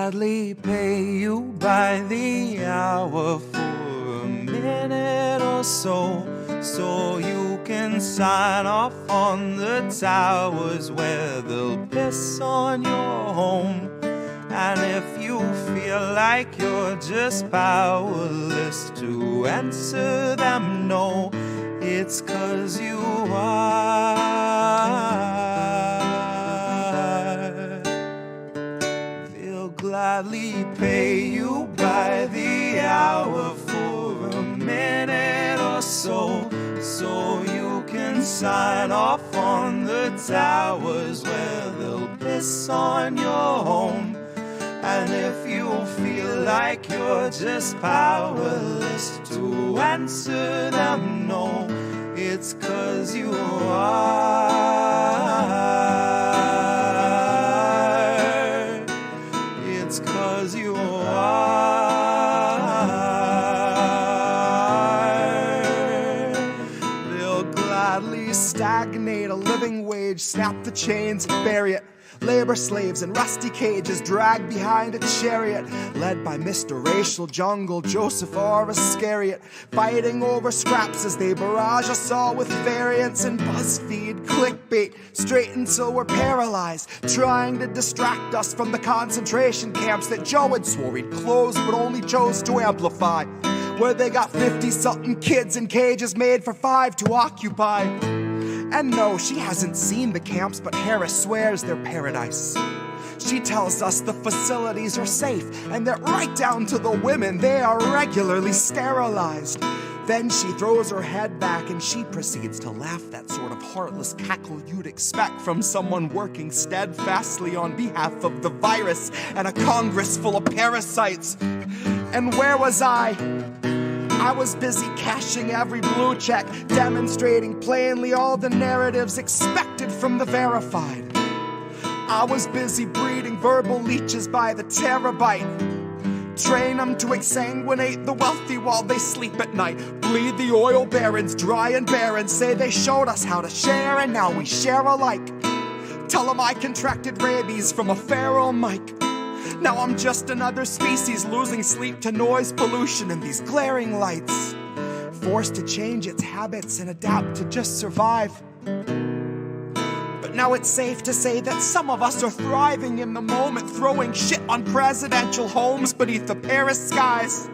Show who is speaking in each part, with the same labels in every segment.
Speaker 1: gladly pay you by the hour for a minute or so, so you can sign off on the towers where they'll piss on your home. And if you feel like you're just powerless to answer them no, it's 'cause you are. They'll gladly pay you by the hour for a minute or so, so you can sign off on the towers where they'll piss on your home. And if you feel like you're just powerless to answer them no, it's 'cause you are. It's 'cause you are. They'll gladly stagnate a living wage, snap the chains, bury it. Labor slaves in rusty cages dragged behind a chariot, led by Mr. Racial Jungle, Joseph R. Iscariot, fighting over scraps as they barrage us all with variants and BuzzFeed clickbait, straight until we're paralyzed, trying to distract us from the concentration camps that Joe had swore he'd close but only chose to amplify, where they got 50-something kids in cages made for 5 to occupy. And no, she hasn't seen the camps, but Harris swears they're paradise. She tells us the facilities are safe, and that right down to the women, they are regularly sterilized. Then she throws her head back and she proceeds to laugh, that sort of heartless cackle you'd expect from someone working steadfastly on behalf of the virus and a Congress full of parasites. And where was I? I was busy cashing every blue check, demonstrating plainly all the narratives expected from the verified. I was busy breeding verbal leeches by the terabyte. Train them to exsanguinate the wealthy while they sleep at night. Bleed the oil barons dry and barren, say they showed us how to share and now we share alike. Tell them I contracted rabies from a feral mic. Now I'm just another species losing sleep to noise pollution and these glaring lights, forced to change its habits and adapt to just survive. But now it's safe to say that some of us are thriving in the moment, throwing shit on presidential homes beneath the Paris skies.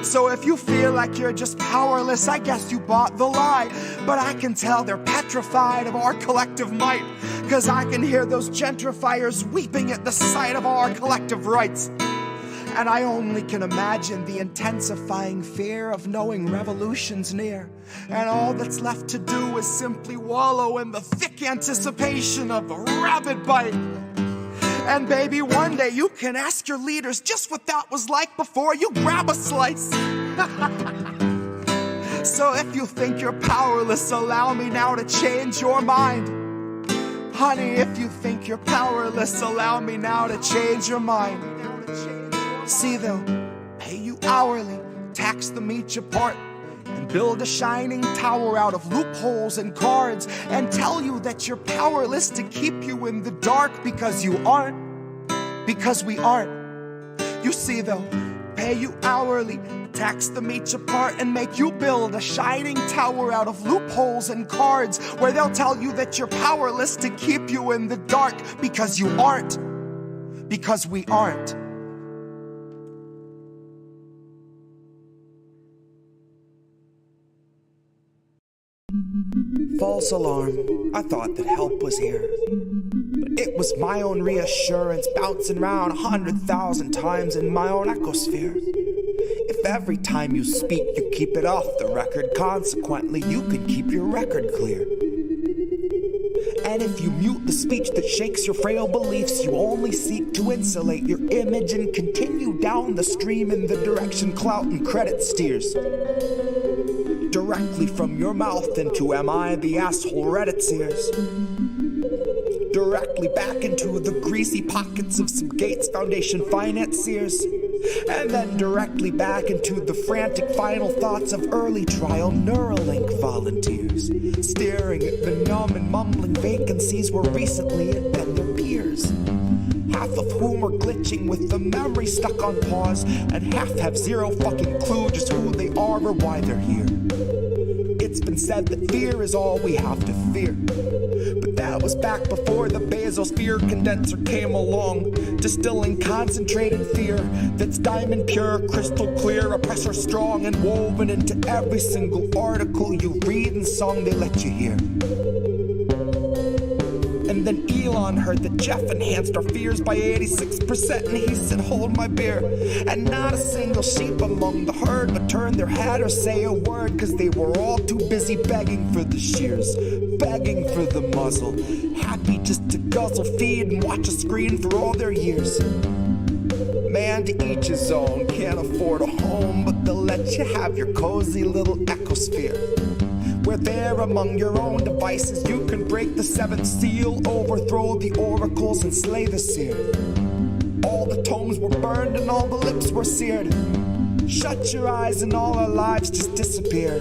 Speaker 1: So if you feel like you're just powerless, I guess you bought the lie. But I can tell they're petrified of our collective might, 'cause I can hear those gentrifiers weeping at the sight of our collective rights. And I only can imagine the intensifying fear of knowing revolution's near, and all that's left to do is simply wallow in the thick anticipation of a rabid bite. And baby, one day you can ask your leaders just what that was like before you grab a slice. So if you think you're powerless, allow me now to change your mind. Honey, if you think you're powerless, allow me now to change your mind. See, they'll pay you hourly, tax them each apart, and build a shining tower out of loopholes and cards, and tell you that you're powerless to keep you in the dark, because you aren't, because we aren't. You see, they'll pay you hourly, tax them each apart, and make you build a shining tower out of loopholes and cards, where they'll tell you that you're powerless to keep you in the dark, because you aren't, because we aren't. False alarm. I thought that help was here, but it was my own reassurance bouncing round 100,000 times in my own ecosphere. If every time you speak you keep it off the record, consequently you can keep your record clear. And if you mute the speech that shakes your frail beliefs, you only seek to insulate your image and continue down the stream in the direction clout and credit steers. Directly from your mouth into am I the asshole Reddit's ears. Directly back into the greasy pockets of some Gates Foundation financiers. and then directly back into the frantic final thoughts of early trial Neuralink volunteers, staring at the numb and mumbling vacancies where recently had been their peers. Half of whom are glitching with the memory stuck on pause, and half have zero fucking clue just who they are or why they're here. It's been said that fear is all we have to fear, but that was back before the basosphere condenser came along, distilling concentrated fear that's diamond pure, crystal clear, oppressor strong, and woven into every single article you read and song they let you hear. And then Elon heard that Jeff enhanced our fears by 86%, and he said, hold my beer. And not a single sheep among the herd would turn their head or say a word, cause they were all too busy begging for the shears, begging for the muzzle, happy just to guzzle, feed, and watch a screen for all their years. Man, to each his own, can't afford a home, but they'll let you have your cozy little ecosphere, where there among your own devices you can break the seventh seal, overthrow the oracles, and slay the seer. All the tomes were burned and all the lips were seared. Shut your eyes and all our lives just disappear.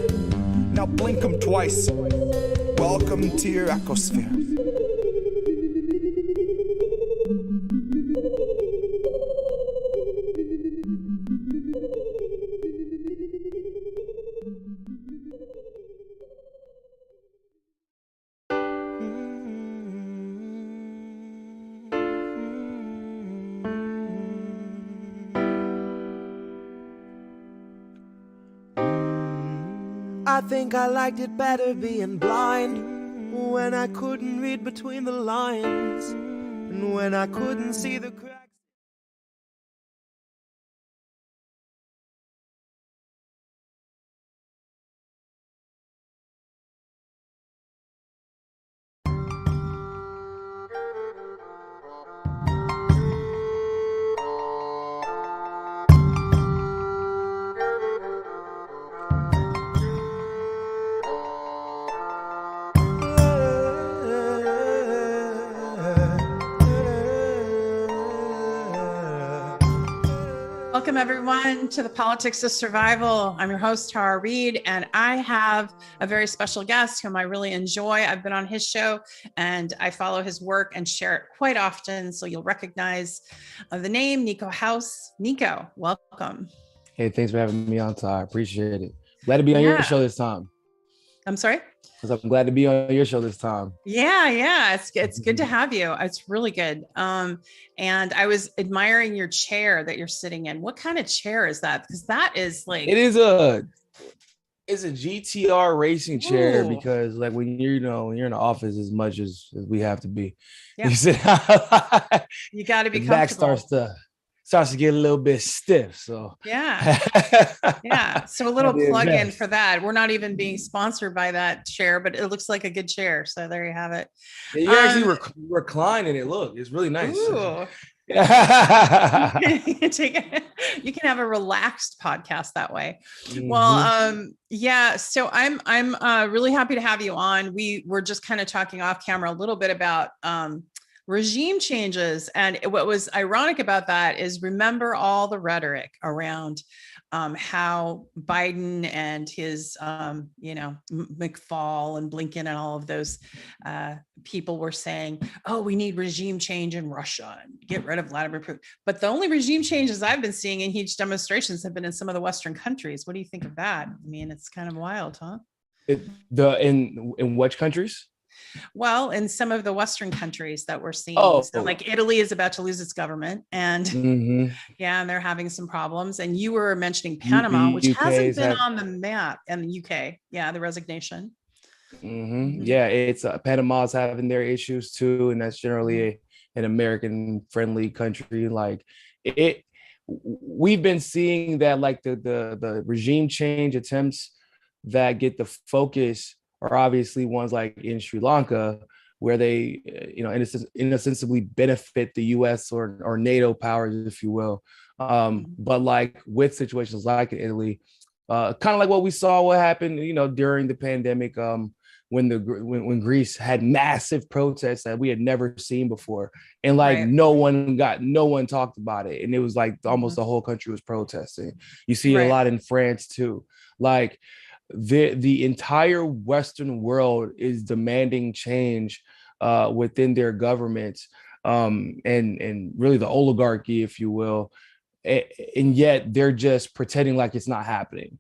Speaker 1: Now blink them twice. Welcome to your ecosphere.
Speaker 2: I think I liked it better being blind, when I couldn't read between the lines, and when I couldn't see the cracks.
Speaker 3: Welcome, everyone, to the Politics of Survival. I'm your host, Tara Reade, and I have a very special guest whom I really enjoy. I've been on his show, and I follow his work and share it quite often, so you'll recognize the name, Niko House. Niko, welcome.
Speaker 4: Hey, thanks for having me on, Tara. I appreciate it. Glad to be on your show this time.
Speaker 3: I'm sorry?
Speaker 4: Because I'm glad to be on your show this time.
Speaker 3: Yeah. It's good to have you. It's really good. And I was admiring your chair that you're sitting in. What kind of chair is that? Because that is like...
Speaker 4: It's a GTR racing chair. Ooh. Because like when you're in the office as much as we have to be,
Speaker 3: yeah. You got to be comfortable.
Speaker 4: Back starts to get a little bit stiff. So
Speaker 3: yeah. So a little plug-in for that. We're not even being sponsored by that chair, but it looks like a good chair. So there you have it.
Speaker 4: Yeah, you're actually reclining it. Look, it's really nice.
Speaker 3: Ooh. You can have a relaxed podcast that way. Mm-hmm. Well, so I'm really happy to have you on. We were just kind of talking off camera a little bit about regime changes. And what was ironic about that is, remember all the rhetoric around how Biden and his, McFaul and Blinken and all of those people were saying, oh, we need regime change in Russia and get rid of Vladimir Putin. But the only regime changes I've been seeing in huge demonstrations have been in some of the Western countries. What do you think of that? I mean, it's kind of wild, huh?
Speaker 4: In which countries?
Speaker 3: Well, in some of the Western countries that we're seeing, so like Italy is about to lose its government, and and they're having some problems. And you were mentioning Panama, which hasn't been on the map, and the UK, the resignation.
Speaker 4: Yeah, it's Panama's having their issues too, and that's generally an American-friendly country. Like we've been seeing that, like the regime change attempts that get the focus are obviously ones like in Sri Lanka, where they, insensibly benefit the U.S. or NATO powers, if you will. But like with situations like in Italy, kind of like what we saw, what happened, during the pandemic, when when Greece had massive protests that we had never seen before, and like no one talked about it, and it was like almost the whole country was protesting. You see a lot in France too. Like the entire Western world is demanding change within their governments, and really the oligarchy, if you will, and yet they're just pretending like it's not happening.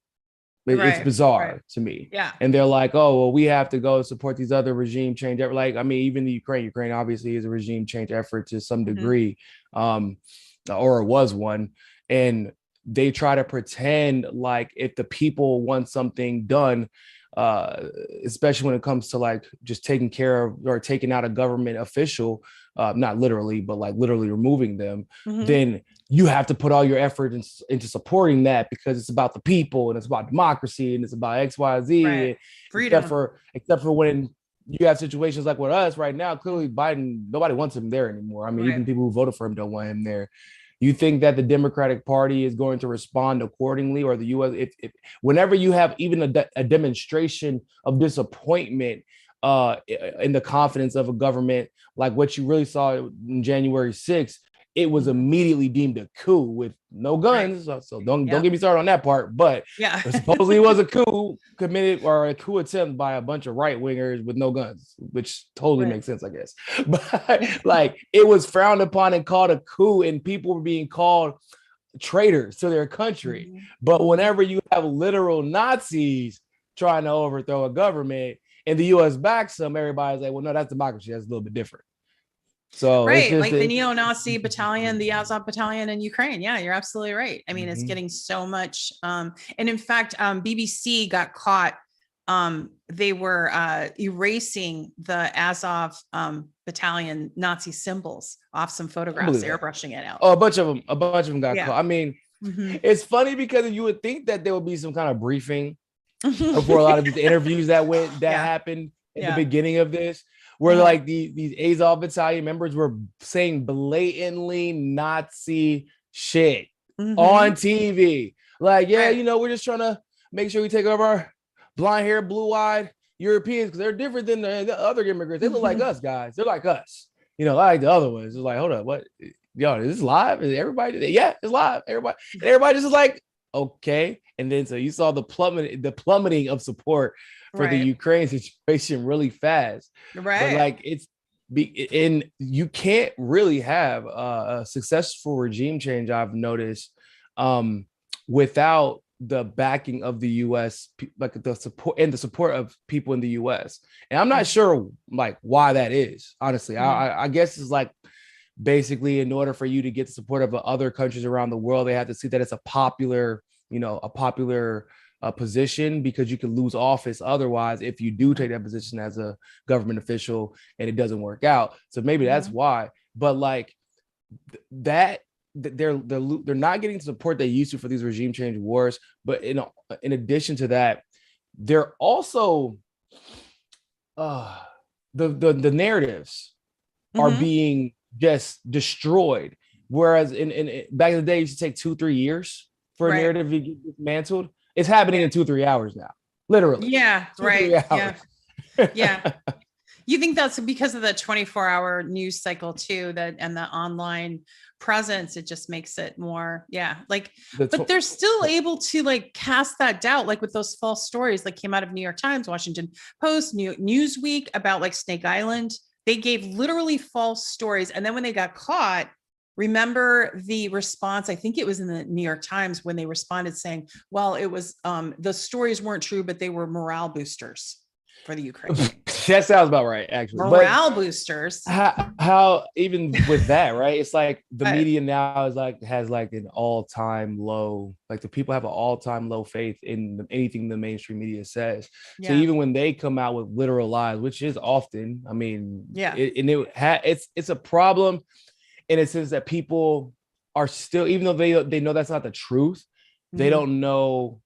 Speaker 4: It's bizarre to me.
Speaker 3: Yeah.
Speaker 4: And they're like, oh, well, we have to go support these other regime change. Like, I mean, even the Ukraine obviously is a regime change effort to some degree, or it was one. And they try to pretend like if the people want something done, especially when it comes to like just taking care of or taking out a government official, not literally, but like literally removing them, then you have to put all your effort into supporting that because it's about the people and it's about democracy and it's about X, Y, Z.
Speaker 3: Freedom.
Speaker 4: Except for when you have situations like with us right now, clearly Biden, nobody wants him there anymore. I mean, even people who voted for him don't want him there. You think that the Democratic Party is going to respond accordingly, or the U.S. If whenever you have even a demonstration of disappointment in the confidence of a government, like what you really saw in January 6th, it was immediately deemed a coup with no guns. So don't get me started on that part. But supposedly it was a coup committed or a coup attempt by a bunch of right wingers with no guns, which totally makes sense, I guess. But like it was frowned upon and called a coup, and people were being called traitors to their country. But whenever you have literal Nazis trying to overthrow a government and the U.S. backs them, everybody's like, well, no, that's democracy. That's a little bit different. So
Speaker 3: like the neo-Nazi battalion, the Azov battalion in Ukraine. Yeah, you're absolutely right. I mean, it's getting so much. And in fact, BBC got caught. They were erasing the Azov battalion Nazi symbols off some photographs, airbrushing it out.
Speaker 4: Oh, a bunch of them got caught. I mean, it's funny because you would think that there would be some kind of briefing before a lot of these interviews that happened at the beginning of this, where like these Azov battalion members were saying blatantly Nazi shit on TV. Like, we're just trying to make sure we take over our blonde hair, blue-eyed Europeans because they're different than the other immigrants. They look like us, guys. They're like us. Like the other ones. It's like, hold up, what? Yo, is this live? Is everybody? Yeah, it's live. Everybody just is like, okay. And then so you saw the plummeting of support for the Ukraine situation really fast. But like and you can't really have a successful regime change, I've noticed, without the backing of the US, like the support of people in the US. And I'm not sure like why that is, honestly. I guess it's like basically in order for you to get the support of other countries around the world, they have to see that it's a popular position, because you could lose office otherwise if you do take that position as a government official and it doesn't work out. So maybe that's why. But like that, they're not getting the support they used to for these regime change wars. But in addition to that, they're also the narratives are being just destroyed. Whereas in back in the day, it used to take 2-3 years for a narrative to get dismantled. It's happening in 2-3 hours now, literally. Yeah, 2-3 hours.
Speaker 3: Yeah. You think that's because of the 24-hour news cycle too, and the online presence? It just makes it more, but they're still able to like cast that doubt, like with those false stories that came out of New York Times, Washington Post, Newsweek about like Snake Island. They gave literally false stories. And then when they got caught, remember the response, I think it was in the New York Times, when they responded saying, well, it was the stories weren't true, but they were morale boosters for the Ukraine.
Speaker 4: That sounds about right, actually.
Speaker 3: Morale boosters.
Speaker 4: How even with that, right? It's like the media now has like an all-time low, like the people have an all-time low faith in anything the mainstream media says. So even when they come out with literal lies, which is often, I mean, it's a problem in a sense that people are still, even though they know that's not the truth, they don't know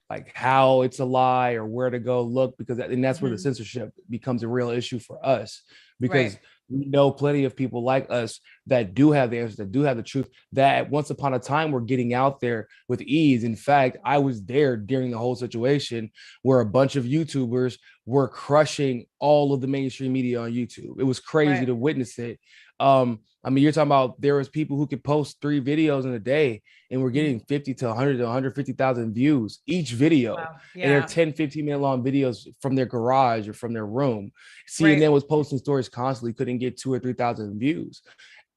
Speaker 4: like how it's a lie or where to go look, because that's where the censorship becomes a real issue for us because we know plenty of people like us that do have the answers, that do have the truth, that once upon a time were getting out there with ease. In fact, I was there during the whole situation where a bunch of YouTubers were crushing all of the mainstream media on YouTube. It was crazy to witness it. I mean, you're talking about there was people who could post 3 videos in a day and we're getting 50 to 100 to 150,000 views each video.
Speaker 3: Wow. Yeah.
Speaker 4: And they're 10, 15-minute long videos from their garage or from their room. CNN was posting stories constantly, couldn't get 2,000 or 3,000 views.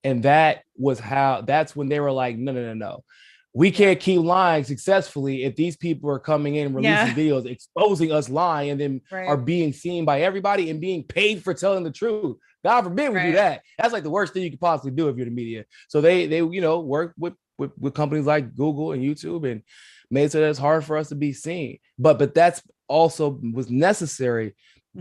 Speaker 4: And that's when they were like, no. We can't keep lying successfully if these people are coming in and releasing videos exposing us lying and then are being seen by everybody and being paid for telling the truth. God forbid we do that. That's like the worst thing you could possibly do if you're the media. So they work with companies like Google and YouTube and made so that it's hard for us to be seen. But that's also was necessary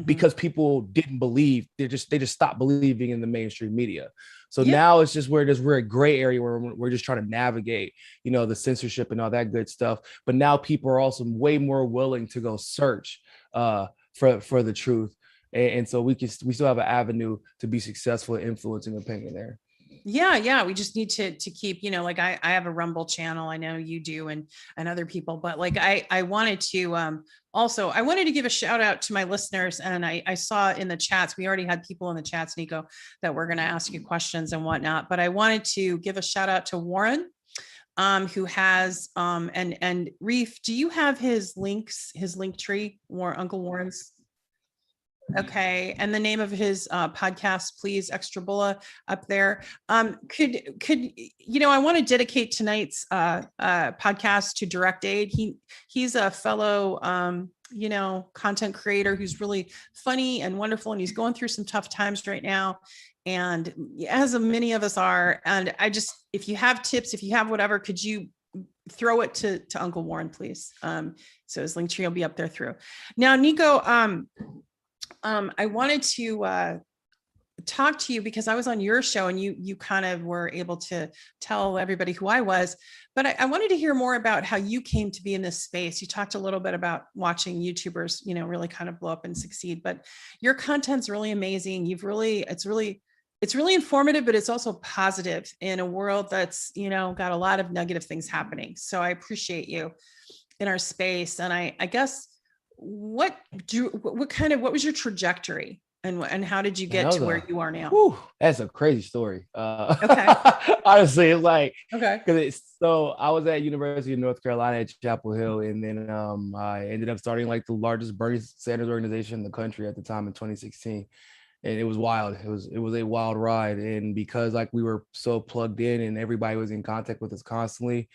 Speaker 4: because people didn't believe. They just stopped believing in the mainstream media. So now it's just we're a gray area where we're just trying to navigate, the censorship and all that good stuff. But now people are also way more willing to go search for the truth. And so we still have an avenue to be successful in influencing opinion there.
Speaker 3: Yeah. We just need to keep, like I have a Rumble channel. I know you do and other people, but like I wanted to also, I wanted to give a shout out to my listeners. And I saw in the chats, we already had people in the chats, Niko, that we're going to ask you questions and whatnot, but I wanted to give a shout out to Warren, who has, and Reef, do you have his link tree, Uncle Warren's? Okay. And the name of his podcast, please, Extra Bulla up there. Could I want to dedicate tonight's podcast to Direct Aid. He's a fellow content creator who's really funny and wonderful, and he's going through some tough times right now. And as many of us are, and if you have tips, if you have whatever, could you throw it to Uncle Warren, please? So his link tree will be up there through. Now, Niko, I wanted to talk to you because I was on your show and you kind of were able to tell everybody who I was, but I wanted to hear more about how you came to be in this space. You talked a little bit about watching YouTubers, really kind of blow up and succeed, but your content's really amazing. It's really informative, but it's also positive in a world that's, got a lot of negative things happening. So I appreciate you in our space. And I guess, what was your trajectory and how did you get to where you are now?
Speaker 4: Whew, that's a crazy story.
Speaker 3: Okay.
Speaker 4: Honestly, it's like,
Speaker 3: okay.
Speaker 4: So I was at University of North Carolina at Chapel Hill. And then I ended up starting like the largest Bernie Sanders organization in the country at the time in 2016. And it was wild. It was a wild ride. And because like we were so plugged in and everybody was in contact with us constantly,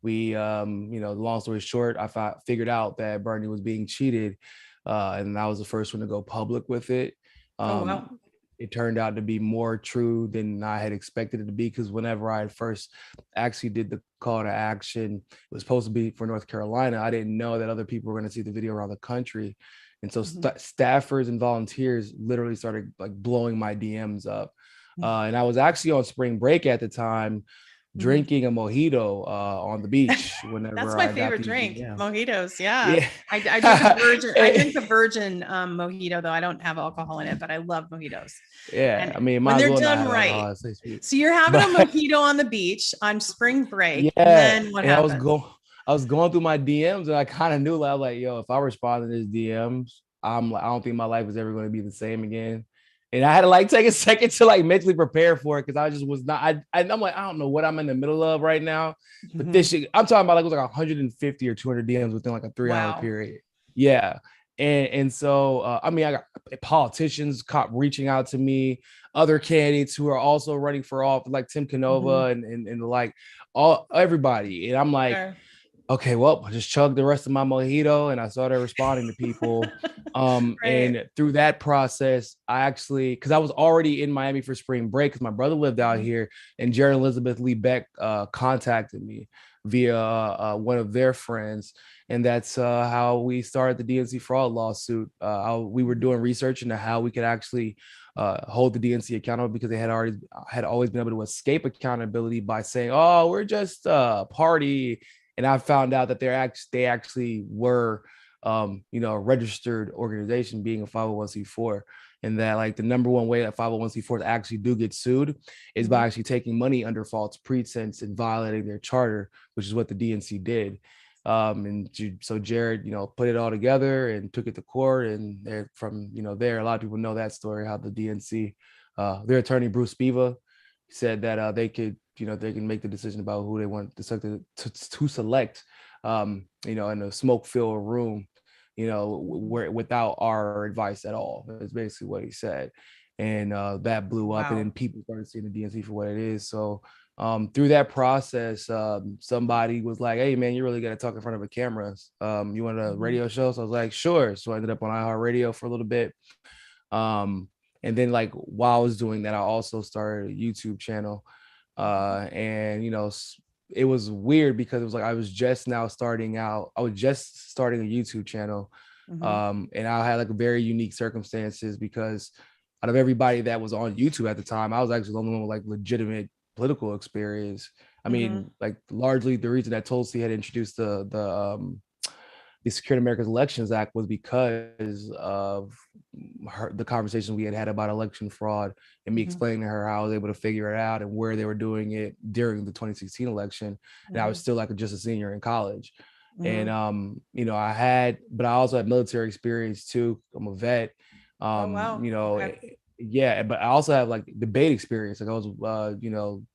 Speaker 4: we, long story short, I figured out that Bernie was being cheated. And I was the first one to go public with it.
Speaker 3: Wow.
Speaker 4: It turned out to be more true than I had expected it to be, because whenever I first actually did the call to action, it was supposed to be for North Carolina. I didn't know that other people were going to see the video around the country. And so staffers and volunteers literally started like blowing my DMs up. And I was actually on spring break at the time, drinking a mojito on the beach. Whenever
Speaker 3: that's my favorite drink, mojitos. Yeah. I drink a virgin. I drink the virgin mojito, though I don't have alcohol in it, but I love mojitos.
Speaker 4: Yeah,
Speaker 3: and
Speaker 4: I mean,
Speaker 3: when they're done right. So you're having a mojito on the beach on spring break.
Speaker 4: Yeah,
Speaker 3: and then what happened?
Speaker 4: I was going through my DMs and I kind of knew, like, yo, if I respond to these DMs, I don't think my life is ever going to be the same again. And I had to like take a second to like mentally prepare for it, because I just was not. I'm like, I don't know what I'm in the middle of right now. But this shit, I'm talking about like it was like 150 or 200 DMs within like a 3-hour period. Yeah, and so I mean, I got politicians reaching out to me, other candidates who are also running for office, like Tim Canova and like everybody, and I'm like. Okay, well, I just chugged the rest of my mojito and I started responding to people. And through that process, I actually, because I was already in Miami for spring break, because my brother lived out here, and Jared and Elizabeth Lee Beck contacted me via one of their friends. And that's how we started the DNC fraud lawsuit. We were doing research into how we could actually hold the DNC accountable, because they had always been able to escape accountability by saying, oh, we're just a party. And I found out that they actually were a registered organization being a 501c4. And that like the number one way that 501c4s actually do get sued is by actually taking money under false pretense and violating their charter, which is what the DNC did. So Jared, put it all together and took it to court. And from there, a lot of people know that story, how the DNC, their attorney, Bruce Spiva, said that they could, they can make the decision about who they want to select, in a smoke-filled room, where without our advice at all. That's basically what he said. And that blew up, and then people started seeing the DNC for what it is. So through that process, somebody was like, hey man, you really got to talk in front of a camera. You want a radio show? So I was like, sure. So I ended up on iHeartRadio for a little bit. And then like while I was doing that, I also started a YouTube channel. And it was weird because it was like I was just starting a YouTube channel. And I had like a very unique circumstances because out of everybody that was on YouTube at the time, I was actually the only one with like legitimate political experience. I mean, like largely the reason that Tulsi had introduced the Secure America's Elections Act was because of the conversation we had about election fraud and me explaining to her how I was able to figure it out and where they were doing it during the 2016 election. And I was still like just a senior in college. And, but I also had military experience too. I'm a vet. Yeah, but I also have like debate experience. Like I was, at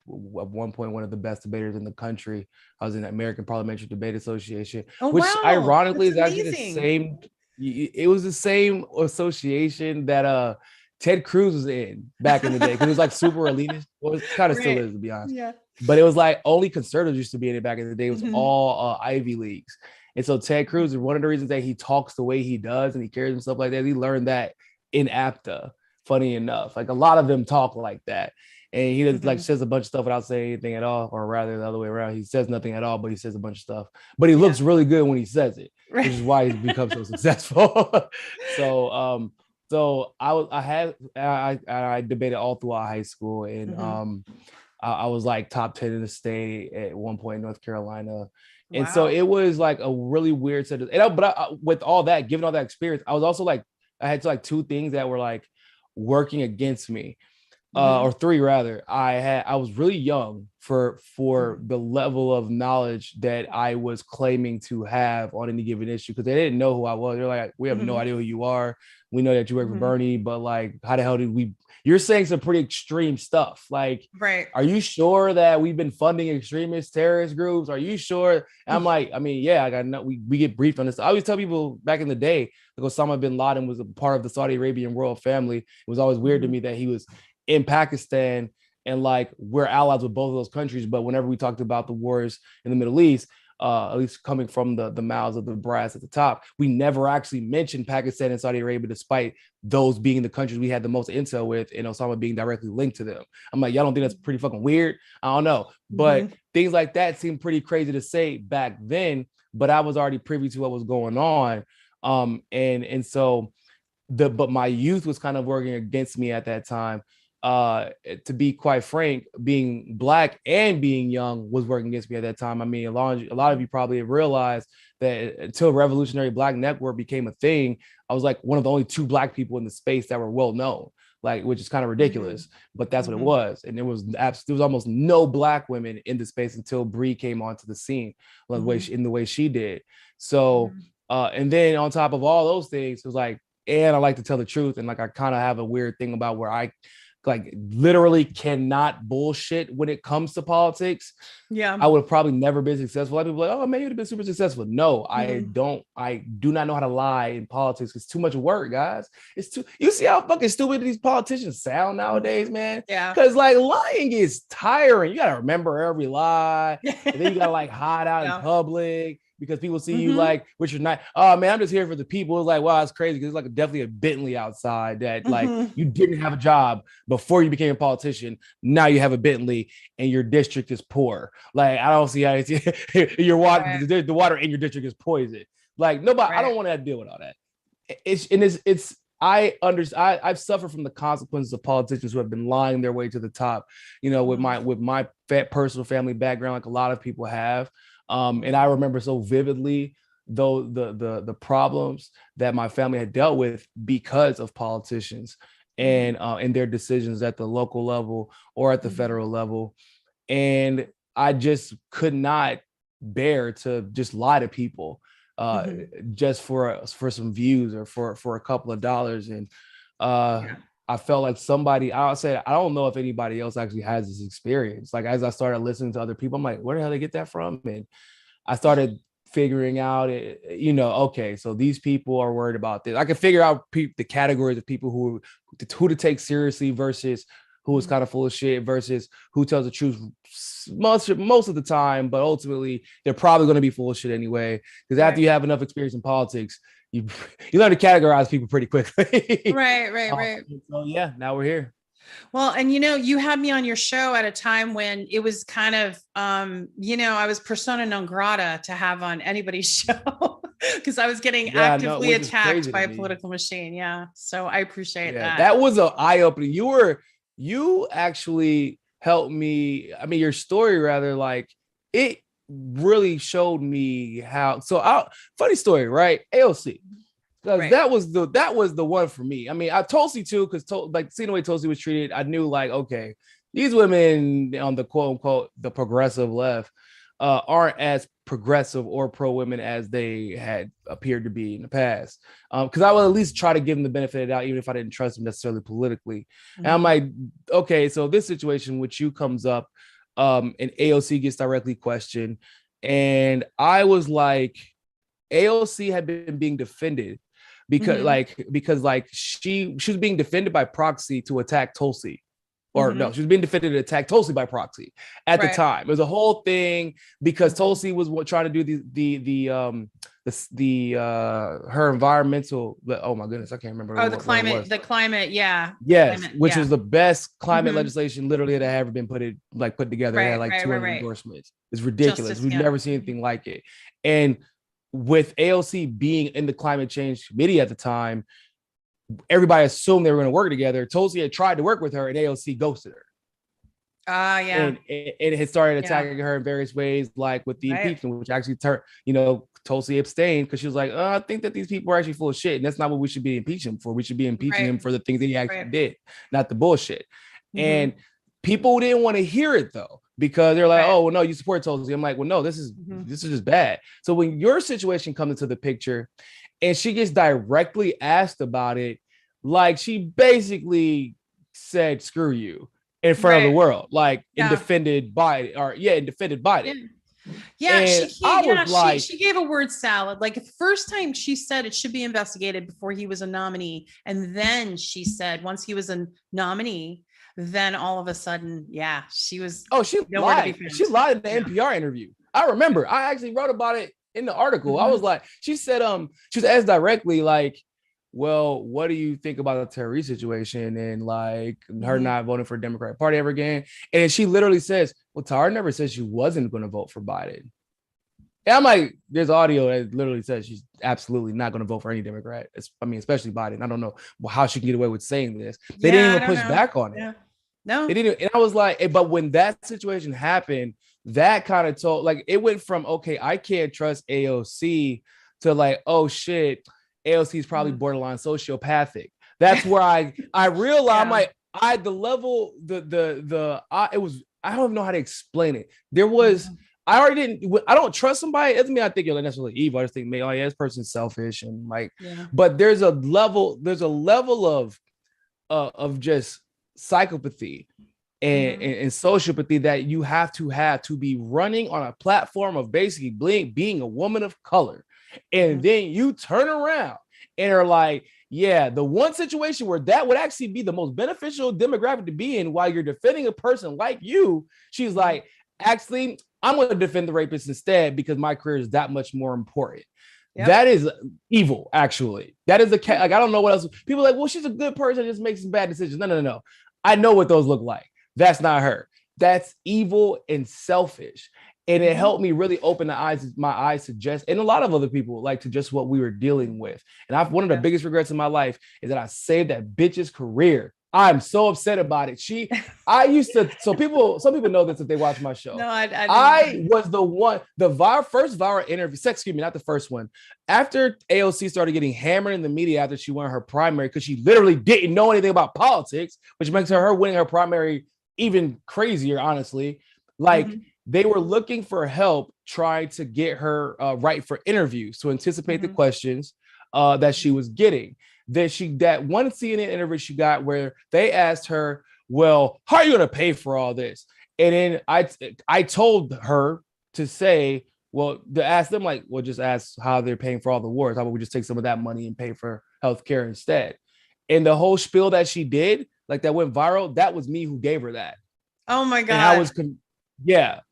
Speaker 4: one point, one of the best debaters in the country. I was in the American Parliamentary Debate Association, which ironically is actually the same. It was the same association that Ted Cruz was in back in the day because it was like super elitist. Well, it kind of still is, to be honest. Yeah. But it was like only conservatives used to be in it back in the day. It was all Ivy Leagues. And so Ted Cruz, one of the reasons that he talks the way he does and he carries himself like that, he learned that in APTA. Funny enough, like a lot of them talk like that, and he just like says a bunch of stuff without saying anything at all, or rather the other way around. He says nothing at all, but he says a bunch of stuff. But he looks really good when he says it, which is why he's become so successful. So I debated all throughout high school, and I was like top 10 in the state at one point in North Carolina. And so it was like a really weird set of, with all that, given all that experience, I was also like, I had like two things that were like working against me, or three rather. I was really young for the level of knowledge that I was claiming to have on any given issue, because they didn't know who I was. They're like, we have no idea who you are. We know that you work for Bernie, but like, how the hell did we? You're saying some pretty extreme stuff. Like, are you sure that we've been funding extremist terrorist groups? Are you sure? And I'm like, I mean, yeah, I got no, we get briefed on this. I always tell people back in the day, like Osama bin Laden was a part of the Saudi Arabian royal family. It was always weird to me that he was in Pakistan, and like we're allies with both of those countries. But whenever we talked about the wars in the Middle East, at least coming from the mouths of the brass at the top, we never actually mentioned Pakistan and Saudi Arabia, despite those being the countries we had the most intel with, and Osama being directly linked to them. I'm like, y'all don't think that's pretty fucking weird? I don't know. But things like that seemed pretty crazy to say back then, but I was already privy to what was going on. But my youth was kind of working against me at that time. To be quite frank, being Black and being young was working against me at that time. I mean, a lot of you probably have realized that until Revolutionary Black Network became a thing, I was like one of the only 2 Black people in the space that were well known, like, which is kind of ridiculous, but that's what it was. And there was almost no Black women in the space until Bree came onto the scene in the way she did. So, and then on top of all those things, it was like, and I like to tell the truth, and like I kind of have a weird thing about where I like literally cannot bullshit when it comes to politics. Yeah, I would have probably never been successful. A lot of people are like, oh man, you'd have been super successful. No, I do not know how to lie in politics. It's too much work, guys. It's too, you see how fucking stupid these politicians sound nowadays, man? Yeah. Because like lying is tiring. You gotta remember every lie. And then you gotta like hide out in public, because people see you like, which you're not, oh man, I'm just here for the people. It's like, wow, that's crazy. Because it's like definitely a Bentley outside that like you didn't have a job before you became a politician. Now you have a Bentley and your district is poor. Like, I don't see how your water, the water in your district is poison. Like nobody, I don't want to deal with all that. I've suffered from the consequences of politicians who have been lying their way to the top, with my personal family background, like a lot of people have. And I remember so vividly though the problems that my family had dealt with because of politicians and their decisions at the local level or at the federal level. And I just could not bear to just lie to people just for some views or for a couple of dollars. And I felt like I said, I don't know if anybody else actually has this experience. Like, as I started listening to other people, I'm like, where the hell did they get that from? And I started figuring out, okay, so these people are worried about this. I can figure out the categories of people who to take seriously versus who is kind of full of shit versus who tells the truth most of the time, but ultimately they're probably going to be full of shit anyway. Because after you have enough experience in politics, you learn to categorize people pretty quickly.
Speaker 3: Right.
Speaker 4: So yeah, now we're here.
Speaker 3: Well, and you had me on your show at a time when it was kind of, I was persona non grata to have on anybody's show because I was getting actively attacked by a political machine. Yeah. So I appreciate that.
Speaker 4: That was an eye-opening. You actually helped me. I mean, your story rather, like, it really showed me how. So funny story, right? AOC. Because that was the one for me. I mean, Tulsi too, because seeing the way Tulsi was treated, I knew, like, okay, these women on the quote unquote the progressive left aren't as progressive or pro women as they had appeared to be in the past. Because I would at least try to give them the benefit of the doubt, even if I didn't trust them necessarily politically. And I'm like, okay, so this situation with you comes up, and AOC gets directly questioned, and I was like, AOC had been being defended because she was being defended by proxy to attack Tulsi. Or no, she was being defended to attack Tulsi by proxy at the time. It was a whole thing because Tulsi was trying to do her environmental. Oh my goodness, I can't remember.
Speaker 3: The climate, yeah.
Speaker 4: Yes, which was the best climate legislation literally that had ever been put together. It had like 200 endorsements. It's ridiculous. We've never seen anything like it. And with AOC being in the climate change committee at the time, everybody assumed they were going to work together. Tulsi had tried to work with her, and AOC ghosted her. And it had started attacking her in various ways, like with the impeachment, which actually turned, Tulsi abstained because she was like, I think that these people are actually full of shit, and that's not what we should be impeaching him for. We should be impeaching him for the things that he actually did, not the bullshit. And people didn't want to hear it though, because they're like, oh, well, no, you support Tulsi. I'm like, well, no, this is just bad. So when your situation comes into the picture and she gets directly asked about it, like, she basically said, screw you in front of the world, like, and defended Biden, and defended Biden.
Speaker 3: She gave a word salad. Like, the first time she said it should be investigated before he was a nominee. And then she said, once he was a nominee, then all of a sudden, she was. Oh, she lied. She lied in the NPR interview. I remember. I actually wrote about it in the article. I was like, she said, she was asked directly, like, well, what do you think about the Tyree situation and like her not voting for the Democratic Party ever again? And she literally says, well, Tara never said she wasn't going to vote for Biden. And I'm like, there's audio that literally says she's absolutely not going to vote for any Democrat. Especially Biden. I don't know how she can get away with saying this. They didn't even push back on it. No,
Speaker 4: they didn't. And I was like, but when that situation happened, that kind of told, like, it went from, okay, I can't trust AOC to like, oh shit, AOC is probably borderline sociopathic. That's where I realized, I'm like, I don't even know how to explain it. There was, I don't trust somebody. It doesn't mean I think you're necessarily evil. I just think, oh yeah, this person's selfish and like, but there's a level of just psychopathy and sociopathy that you have to be running on a platform of basically being a woman of color. And then you turn around and are like, yeah, the one situation where that would actually be the most beneficial demographic to be in while you're defending a person like you, she's like, actually, I'm going to defend the rapist instead because my career is that much more important. Yep. That is evil, actually. That is like, I don't know what else. People are like, well, she's a good person, just makes some bad decisions. No. I know what those look like. That's not her. That's evil and selfish. And it helped me really open my eyes to just, and a lot of other people, like, to just what we were dealing with. And one of the biggest regrets in my life is that I saved that bitch's career I'm so upset about it. I used to, some people know this if they watch my show.
Speaker 3: No,
Speaker 4: I was the one, first viral interview, excuse me, not the first one. After AOC started getting hammered in the media after she won her primary, because she literally didn't know anything about politics, which makes her winning her primary even crazier, honestly. Like, they were looking for help trying to get her right for interviews to anticipate the questions that she was getting. That one CNN interview she got where they asked her, well, how are you going to pay for all this? And then I told her to say, well, to ask them, like, well, just ask how they're paying for all the wars. How about we just take some of that money and pay for healthcare instead? And the whole spiel that she did, like, that went viral, that was me who gave her that.
Speaker 3: Oh my God.
Speaker 4: And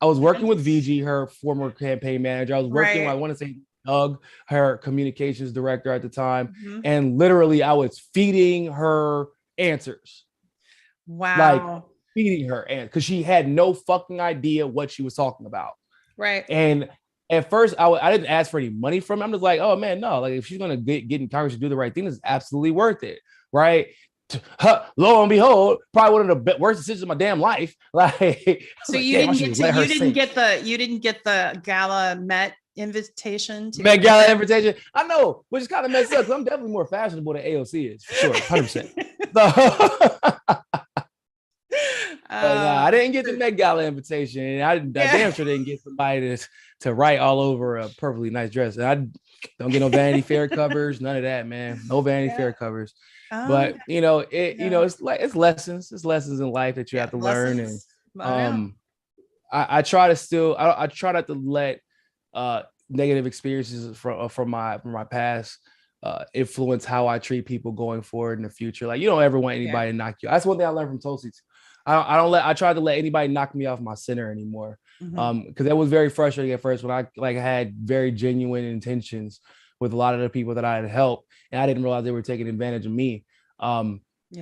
Speaker 4: I was working with VG, her former campaign manager. I was working, I want to say Doug, her communications director at the time. And literally I was feeding her answers.
Speaker 3: Wow.
Speaker 4: Like, feeding her answers, because she had no fucking idea what she was talking about.
Speaker 3: Right.
Speaker 4: And at first I didn't ask for any money from her. I'm just like, oh man, no, like, if she's going to get in Congress to do the right thing, it's absolutely worth it. Right. Lo and behold, probably one of the worst decisions of my damn life. Like,
Speaker 3: so you didn't get the gala Met invitation to
Speaker 4: Met Gala invitation. I know, which is kind of messed up, because I'm definitely more fashionable than AOC is, for sure, 100%. I didn't get the Met Gala invitation, and I damn sure didn't get somebody to write all over a perfectly nice dress. And I don't get no Vanity Fair covers, none of that, man. No Vanity Fair covers. But it's lessons in life that you have to learn. And I try not to let negative experiences from my past influence how I treat people going forward in the future. Like, you don't ever want anybody to knock you. That's one thing I learned from Tulsi. I try to let anybody knock me off my center anymore. Because that was very frustrating at first, when I had very genuine intentions with a lot of the people that I had helped, and I didn't realize they were taking advantage of me.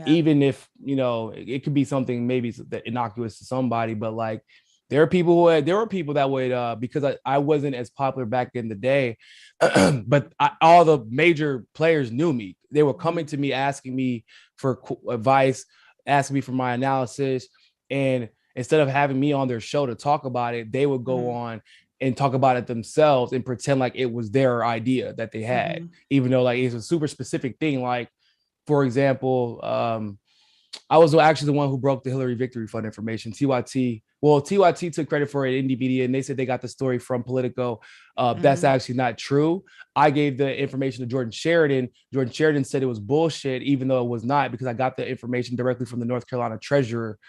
Speaker 4: Even if, it could be something maybe innocuous to somebody, but like, there were people that would, because I wasn't as popular back in the day, but all the major players knew me. They were coming to me, asking me for advice, asking me for my analysis. And instead of having me on their show to talk about it, they would go on and talk about it themselves and pretend like it was their idea that they had, even though, like, it's a super specific thing. Like, for example, I was actually the one who broke the Hillary Victory Fund information. TYT took credit for it in NBD, and they said they got the story from Politico. That's actually not true. I gave the information to Jordan Sheridan. Jordan Sheridan said it was bullshit, even though it was not, because I got the information directly from the North Carolina treasurer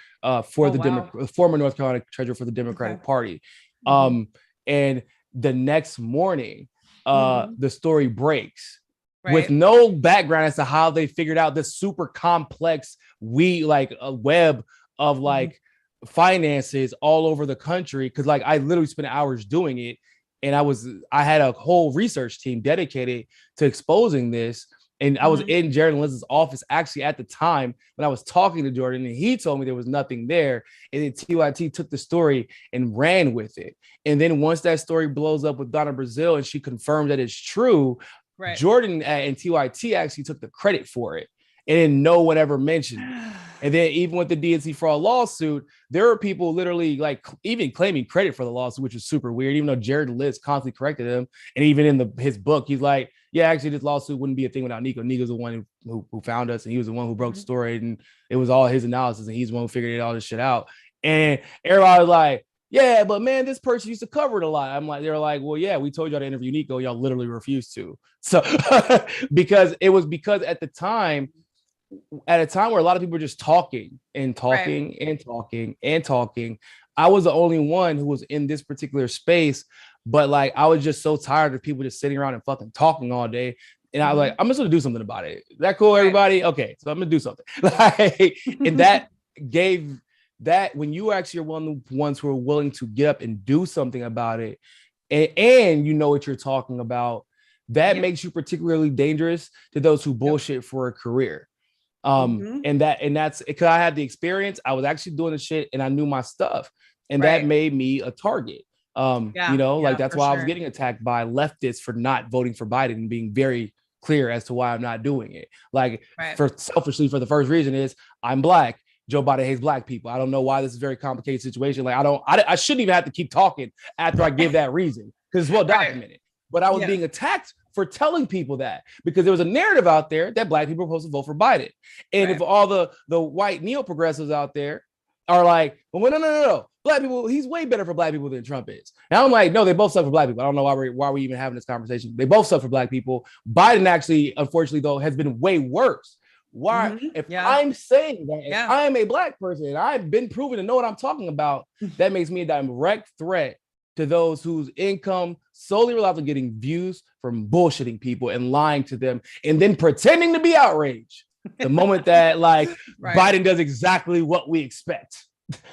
Speaker 4: former North Carolina treasurer for the Democratic Party. And the next morning, the story breaks. Right. With no background as to how they figured out this super complex a web of like finances all over the country. Cause like, I literally spent hours doing it, and I had a whole research team dedicated to exposing this. And I was in Jared and Liz's office actually at the time when I was talking to Jordan, and he told me there was nothing there. And then TYT took the story and ran with it. And then once that story blows up with Donna Brazile and she confirmed that it's true, right, Jordan and TYT actually took the credit for it, and then no one ever mentioned it. And then even with the DNC fraud lawsuit, there are people literally like even claiming credit for the lawsuit, which is super weird, even though Jared and Liz constantly corrected him. And even in his book, he's like, yeah, actually this lawsuit wouldn't be a thing without Niko. Niko's the one who found us, and he was the one who broke the story, and it was all his analysis, and he's the one who figured all this shit out. And everybody was like, yeah, but man, this person used to cover it a lot. I'm like, they're like, well, yeah, we told y'all to interview Niko. Y'all literally refused to. So because at a time where a lot of people were just talking and talking and talking and talking, I was the only one who was in this particular space. But like, I was just so tired of people just sitting around and fucking talking all day. And I was like, I'm just going to do something about it. Is that cool, everybody? Okay. So I'm going to do something. And that gave that, when you actually are one of the ones who are willing to get up and do something about it, and you know what you're talking about, that makes you particularly dangerous to those who bullshit for a career. And that's because I had the experience. I was actually doing the shit, and I knew my stuff, and that made me a target. That's why I was getting attacked by leftists for not voting for Biden and being very clear as to why I'm not doing it. Like selfishly, for the first reason is I'm Black. Joe Biden hates Black people. I don't know why this is a very complicated situation. Like I shouldn't even have to keep talking after I give that reason because it's well documented. But I was being attacked for telling people that because there was a narrative out there that Black people were supposed to vote for Biden. And if all the white neo-progressives out there are like, well, no. Black people, he's way better for Black people than Trump is. Now I'm like, no, they both suck for Black people. I don't know why we're even having this conversation. They both suck for Black people. Biden actually, unfortunately, though, has been way worse. Why? I'm saying that if I am a Black person and I've been proven to know what I'm talking about, that makes me a direct threat to those whose income solely relies on getting views from bullshitting people and lying to them and then pretending to be outraged the moment that Biden does exactly what we expect.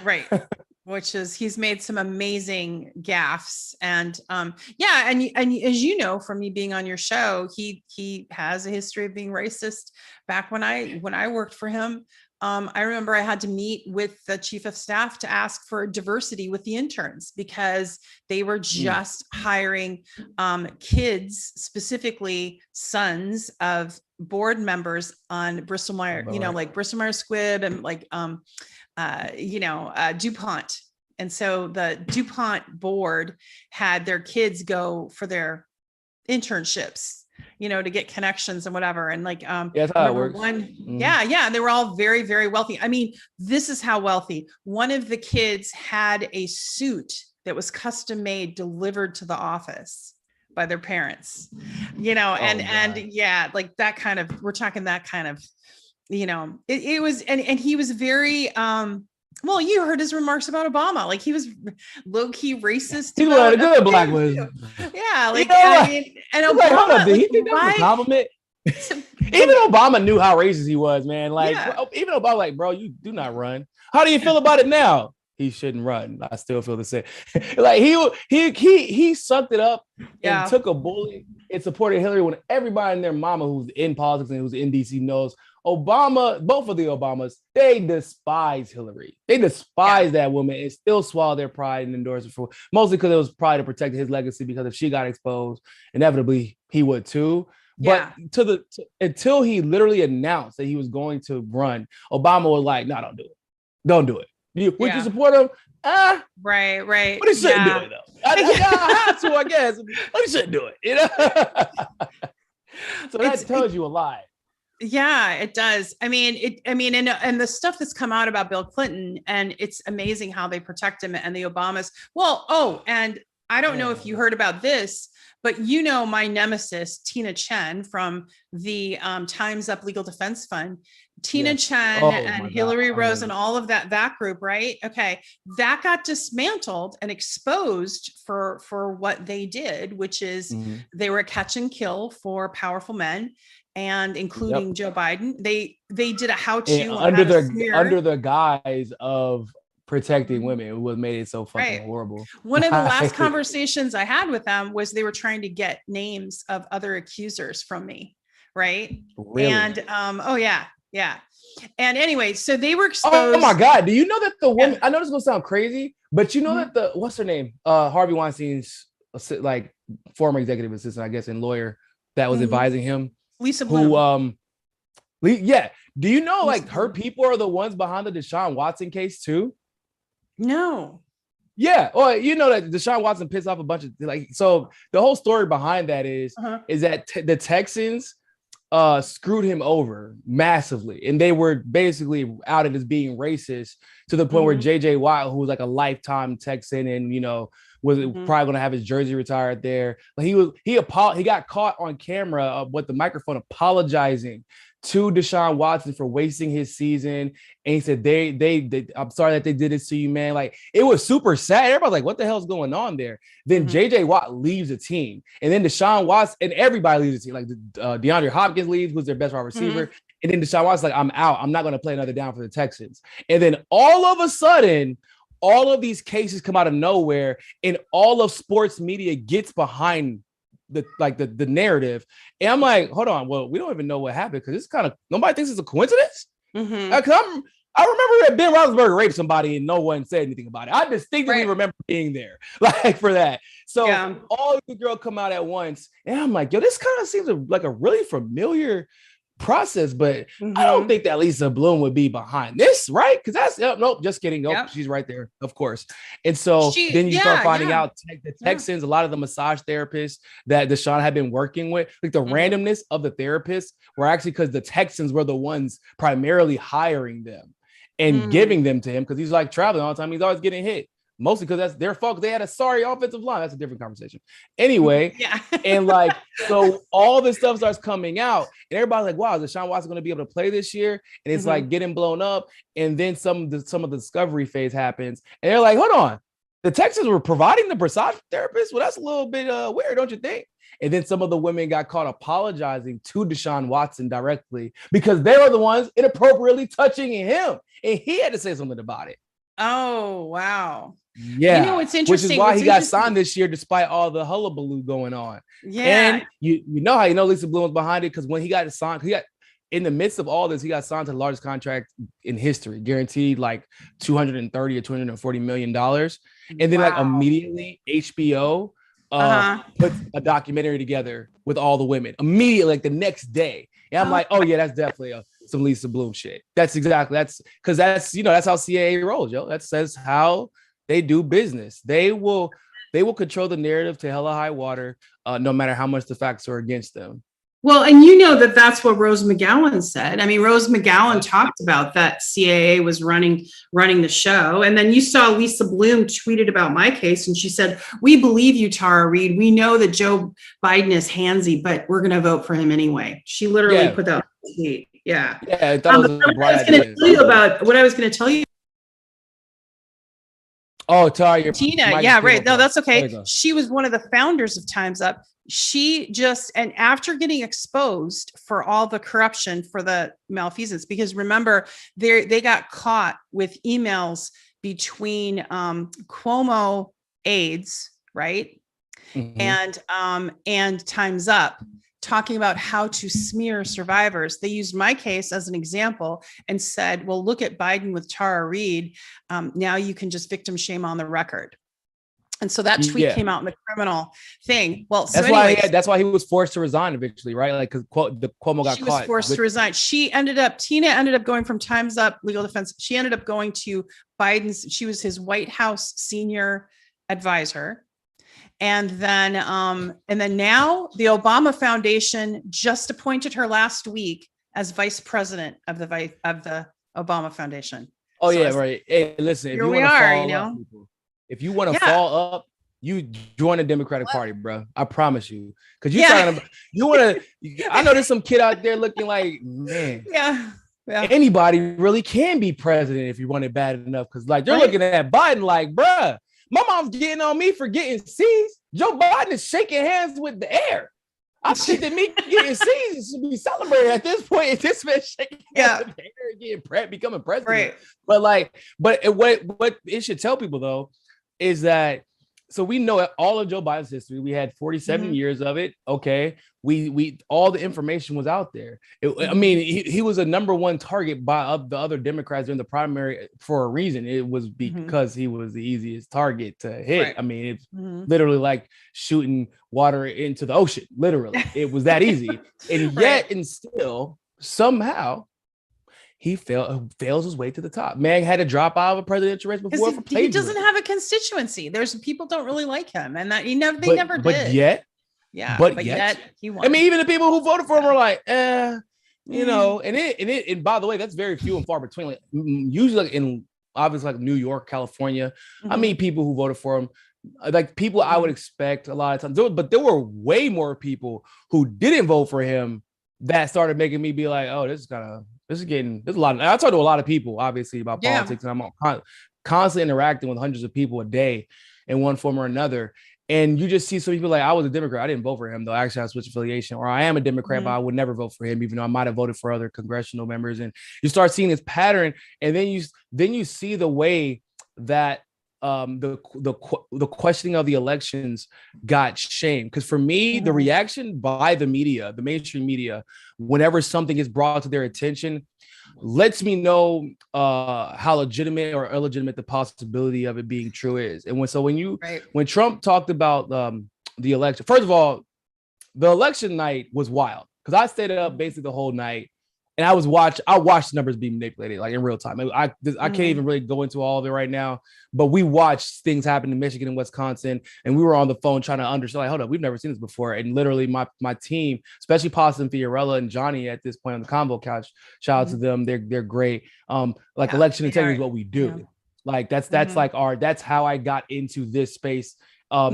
Speaker 3: Right. Which is he's made some amazing gaffes. And and as you know, from me being on your show, he has a history of being racist. Back when I worked for him, I remember I had to meet with the chief of staff to ask for diversity with the interns because they were just hiring kids, specifically sons of board members on Bristol Myers, like Bristol Myers Squibb and DuPont. And so the DuPont board had their kids go for their internships, to get connections and whatever. And
Speaker 4: that's how it works.
Speaker 3: They were all very, very wealthy. I mean, this is how wealthy. One of the kids had a suit that was custom made, delivered to the office by their parents, like that kind of, we're talking that kind of, it was, and he was very, well, you heard his remarks about Obama. Like he was low-key racist.
Speaker 4: He was a good Black one.
Speaker 3: Yeah, and Obama,
Speaker 4: hold up, did he think that was a compliment? Even Obama knew how racist he was, man. Even Obama, bro, you do not run. How do you feel about it now? He shouldn't run. I still feel the same. He sucked it up and took a bully and supported Hillary when everybody and their mama who's in politics and who's in DC knows Obama, both of the Obamas, they despise Hillary. They despise that woman and still swallow their pride and endorse her for mostly because it was probably to protect his legacy because if she got exposed, inevitably he would too. But until he literally announced that he was going to run, Obama was like, no, don't do it. Don't do it. Would you support him?
Speaker 3: Right.
Speaker 4: But he shouldn't do it though. I have to, I guess. But he shouldn't do it, So that tells you a lot.
Speaker 3: Yeah, it does. And the stuff that's come out about Bill Clinton, and it's amazing how they protect him and the Obamas. Well, and I don't know if you heard about this, but my nemesis, Tina Chen from the Time's Up Legal Defense Fund, Tina Chen and Hillary Rose and all of that group, right? Okay. That got dismantled and exposed for what they did, which is they were a catch and kill for powerful men. And including Joe Biden, they did a how-to
Speaker 4: under the guise of protecting women. It was made it so fucking horrible.
Speaker 3: One of the last conversations I had with them was they were trying to get names of other accusers from me, right?
Speaker 4: Really?
Speaker 3: And and anyway, so they were exposed.
Speaker 4: Oh my God! Do you know that the woman? I know this is gonna sound crazy, but you know that the what's her name? Harvey Weinstein's former executive assistant, I guess, and lawyer that was advising him.
Speaker 3: Lisa Bloom.
Speaker 4: Do you know her people are the ones behind the Deshaun Watson case too?
Speaker 3: No.
Speaker 4: Yeah. Well, you know that Deshaun Watson pissed off a bunch of so the whole story behind that is that the Texans screwed him over massively, and they were basically outed as being racist to the point where JJ Watt, who was like a lifetime Texan and was probably going to have his jersey retired there, but he got caught on camera with the microphone apologizing to Deshaun Watson for wasting his season, and he said they I'm sorry that they did this to you, man. It was super sad. Everybody's like, what the hell's going on there? Then JJ Watt leaves the team, and then Deshaun Watson and everybody leaves the team. DeAndre Hopkins leaves, who's their best wide receiver, and then Deshaun Watson's like, I'm out. I'm not going to play another down for the Texans. And then all of a sudden, all of these cases come out of nowhere, and all of sports media gets behind the narrative. And I'm like, hold on, well, we don't even know what happened because it's kind of nobody thinks it's a coincidence. Because I remember that Ben Roethlisberger raped somebody and no one said anything about it. I distinctly remember being there, like for that. So all the girls come out at once, and I'm like, yo, this kind of seems like a really familiar process, but I don't think that Lisa Bloom would be behind this, right? Because that's nope, just kidding. Nope, she's right there, of course. And so then you start finding out the Texans, a lot of the massage therapists that Deshaun had been working with, like the randomness of the therapists were actually because the Texans were the ones primarily hiring them and giving them to him because he's like traveling all the time. He's always getting hit. Mostly because that's their fault. They had a sorry offensive line. That's a different conversation. Anyway, and like, so all this stuff starts coming out, and everybody's like, wow, is Deshaun Watson going to be able to play this year? And it's like getting blown up. And then some of the discovery phase happens. And they're like, hold on. The Texans were providing the massage therapist? Well, that's a little bit weird, don't you think? And then some of the women got caught apologizing to Deshaun Watson directly because they were the ones inappropriately touching him. And he had to say something about it.
Speaker 3: Oh, wow.
Speaker 4: Yeah,
Speaker 3: you know what's interesting,
Speaker 4: which is why he got signed this year, despite all the hullabaloo going on.
Speaker 3: Yeah,
Speaker 4: and you know how you know Lisa Bloom was behind it because when he got signed, he got in the midst of all this, he got signed to the largest contract in history, guaranteed like $230 or $240 million, and then like immediately HBO put a documentary together with all the women immediately, like the next day. And I'm like, oh yeah, that's definitely some Lisa Bloom shit. That's because that's that's how CAA rolls, yo. That says how they do business. They will control the narrative to hella high water, no matter how much the facts are against them.
Speaker 5: Well, and you know that's what Rose McGowan said. I mean, Rose McGowan talked about that CAA was running the show. And then you saw Lisa Bloom tweeted about my case, and she said, "We believe you, Tara Reade. We know that Joe Biden is handsy, but we're going to vote for him anyway." She literally put that on the tweet. Yeah.
Speaker 4: Yeah, I thought
Speaker 5: what I was going to tell you.
Speaker 4: Oh, Tara,
Speaker 3: Tina. Yeah, right. No, that's okay. She was one of the founders of Time's Up. She and after getting exposed for all the corruption for the malfeasance, because remember, they got caught with emails between Cuomo aides, right? And Time's Up, talking about how to smear survivors. They used my case as an example and said, well, look at Biden with Tara Reade. Now you can just victim shame on the record. And so that tweet came out in the criminal thing. Well, so
Speaker 4: that's why he was forced to resign eventually, right? Like, because Cuomo got caught.
Speaker 3: She was forced to resign. Tina ended up going from Time's Up legal defense. She ended up going to Biden's. She was his White House senior advisor. And then now the Obama Foundation just appointed her last week as vice president of the Obama Foundation.
Speaker 4: Oh, so right. Hey, listen,
Speaker 3: here we are,
Speaker 4: if you want to fall up, you join the Democratic Party, bro. I promise you. Because I know there's some kid out there looking like, man.
Speaker 3: Yeah.
Speaker 4: Anybody really can be president if you want it bad enough. Because like they're looking at Biden like, bruh, my mom's getting on me for getting C's. Joe Biden is shaking hands with the air. I think that me getting C's should be celebrated at this point. If this man shaking hands with the air, becoming president.
Speaker 3: Right.
Speaker 4: But what it should tell people though is that, so we know all of Joe Biden's history. We had 47 years of it. Okay. We all the information was out there. I mean, he was a number one target by the other Democrats during the primary for a reason. It was because he was the easiest target to hit. Right. I mean, it's literally like shooting water into the ocean. Literally, it was that easy. And yet, and still, somehow, he fails his way to the top. Man had to drop out of a presidential race before for plagiarism.
Speaker 3: He doesn't have a constituency. There's people don't really like him, and that they never did.
Speaker 4: But yet.
Speaker 3: Yeah, but yet he won.
Speaker 4: I mean, even the people who voted for him were like, and by the way, that's very few and far between. Like, usually in obviously like New York, California, I meet people who voted for him, like people I would expect a lot of times. But there were way more people who didn't vote for him that started making me be like, oh, there's a lot. I talk to a lot of people, obviously, about politics, and I'm constantly interacting with hundreds of people a day in one form or another. And you just see some people like, I was a Democrat. I didn't vote for him, though. Actually, I switched affiliation. Or I am a Democrat, but I would never vote for him, even though I might have voted for other congressional members. And you start seeing this pattern. And then you see the way that the questioning of the elections got shamed. Because for me, the reaction by the media, the mainstream media, whenever something is brought to their attention, lets me know how legitimate or illegitimate the possibility of it being true is. And when Trump talked about the election, first of all, the election night was wild because I stayed up basically the whole night. And I watched the numbers being manipulated like in real time. I can't even really go into all of it right now, but we watched things happen in Michigan and Wisconsin, and we were on the phone trying to understand, like, hold up, we've never seen this before. And literally my team, especially Pasta and Fiorella and Johnny at this point on the combo couch, shout out to them. They're great. Election integrity is what we do. Yeah. Like that's like that's how I got into this space.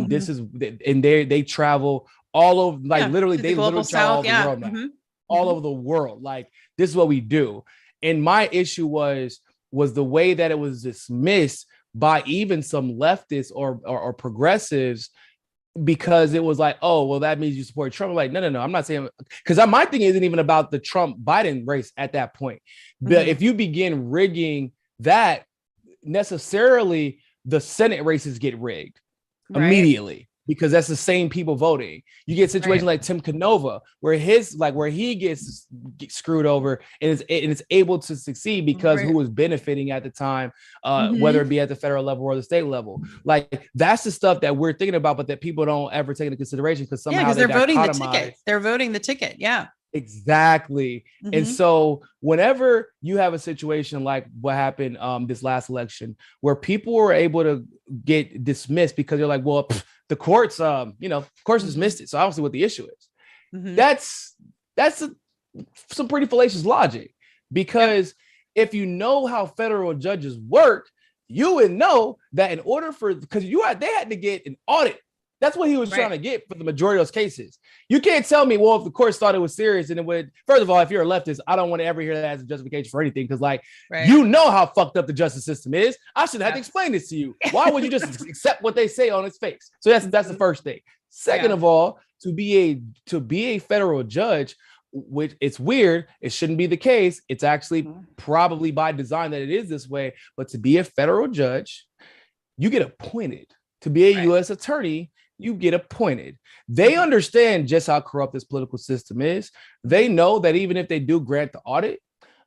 Speaker 4: This is, and they travel all over, like literally they literally travel all over the world now. All over the world. Like, this is what we do. And my issue was the way that it was dismissed by even some leftists or progressives, because it was like, oh, well, that means you support Trump. I'm like, no, I'm not saying, because my thing isn't even about the Trump-Biden race at that point. But if you begin rigging that, necessarily the Senate races get rigged immediately. Because that's the same people voting. You get situations like Tim Canova, where he gets screwed over and is able to succeed because who was benefiting at the time, whether it be at the federal level or the state level. Like, that's the stuff that we're thinking about, but that people don't ever take into consideration because somehow they're voting the ticket.
Speaker 3: They're voting the ticket. Yeah.
Speaker 4: Exactly. And so whenever you have a situation like what happened this last election, where people were able to get dismissed because they're like, well, the courts, courts dismissed it, so I don't see what the issue is. That's some pretty fallacious logic, because if you know how federal judges work, you would know that in order because they had to get an audit. That's what he was trying to get for the majority of those cases. You can't tell me, well, if the courts thought it was serious, and it would, first of all, if you're a leftist, I don't want to ever hear that as a justification for anything. Because you know how fucked up the justice system is. I should have to explain this to you. Why would you just accept what they say on its face? So that's the first thing. Second of all, to be a federal judge, which it's weird, it shouldn't be the case. It's actually probably by design that it is this way. But to be a federal judge, you get appointed. To be a U.S. attorney, you get appointed. They understand just how corrupt this political system is. They know that even if they do grant the audit,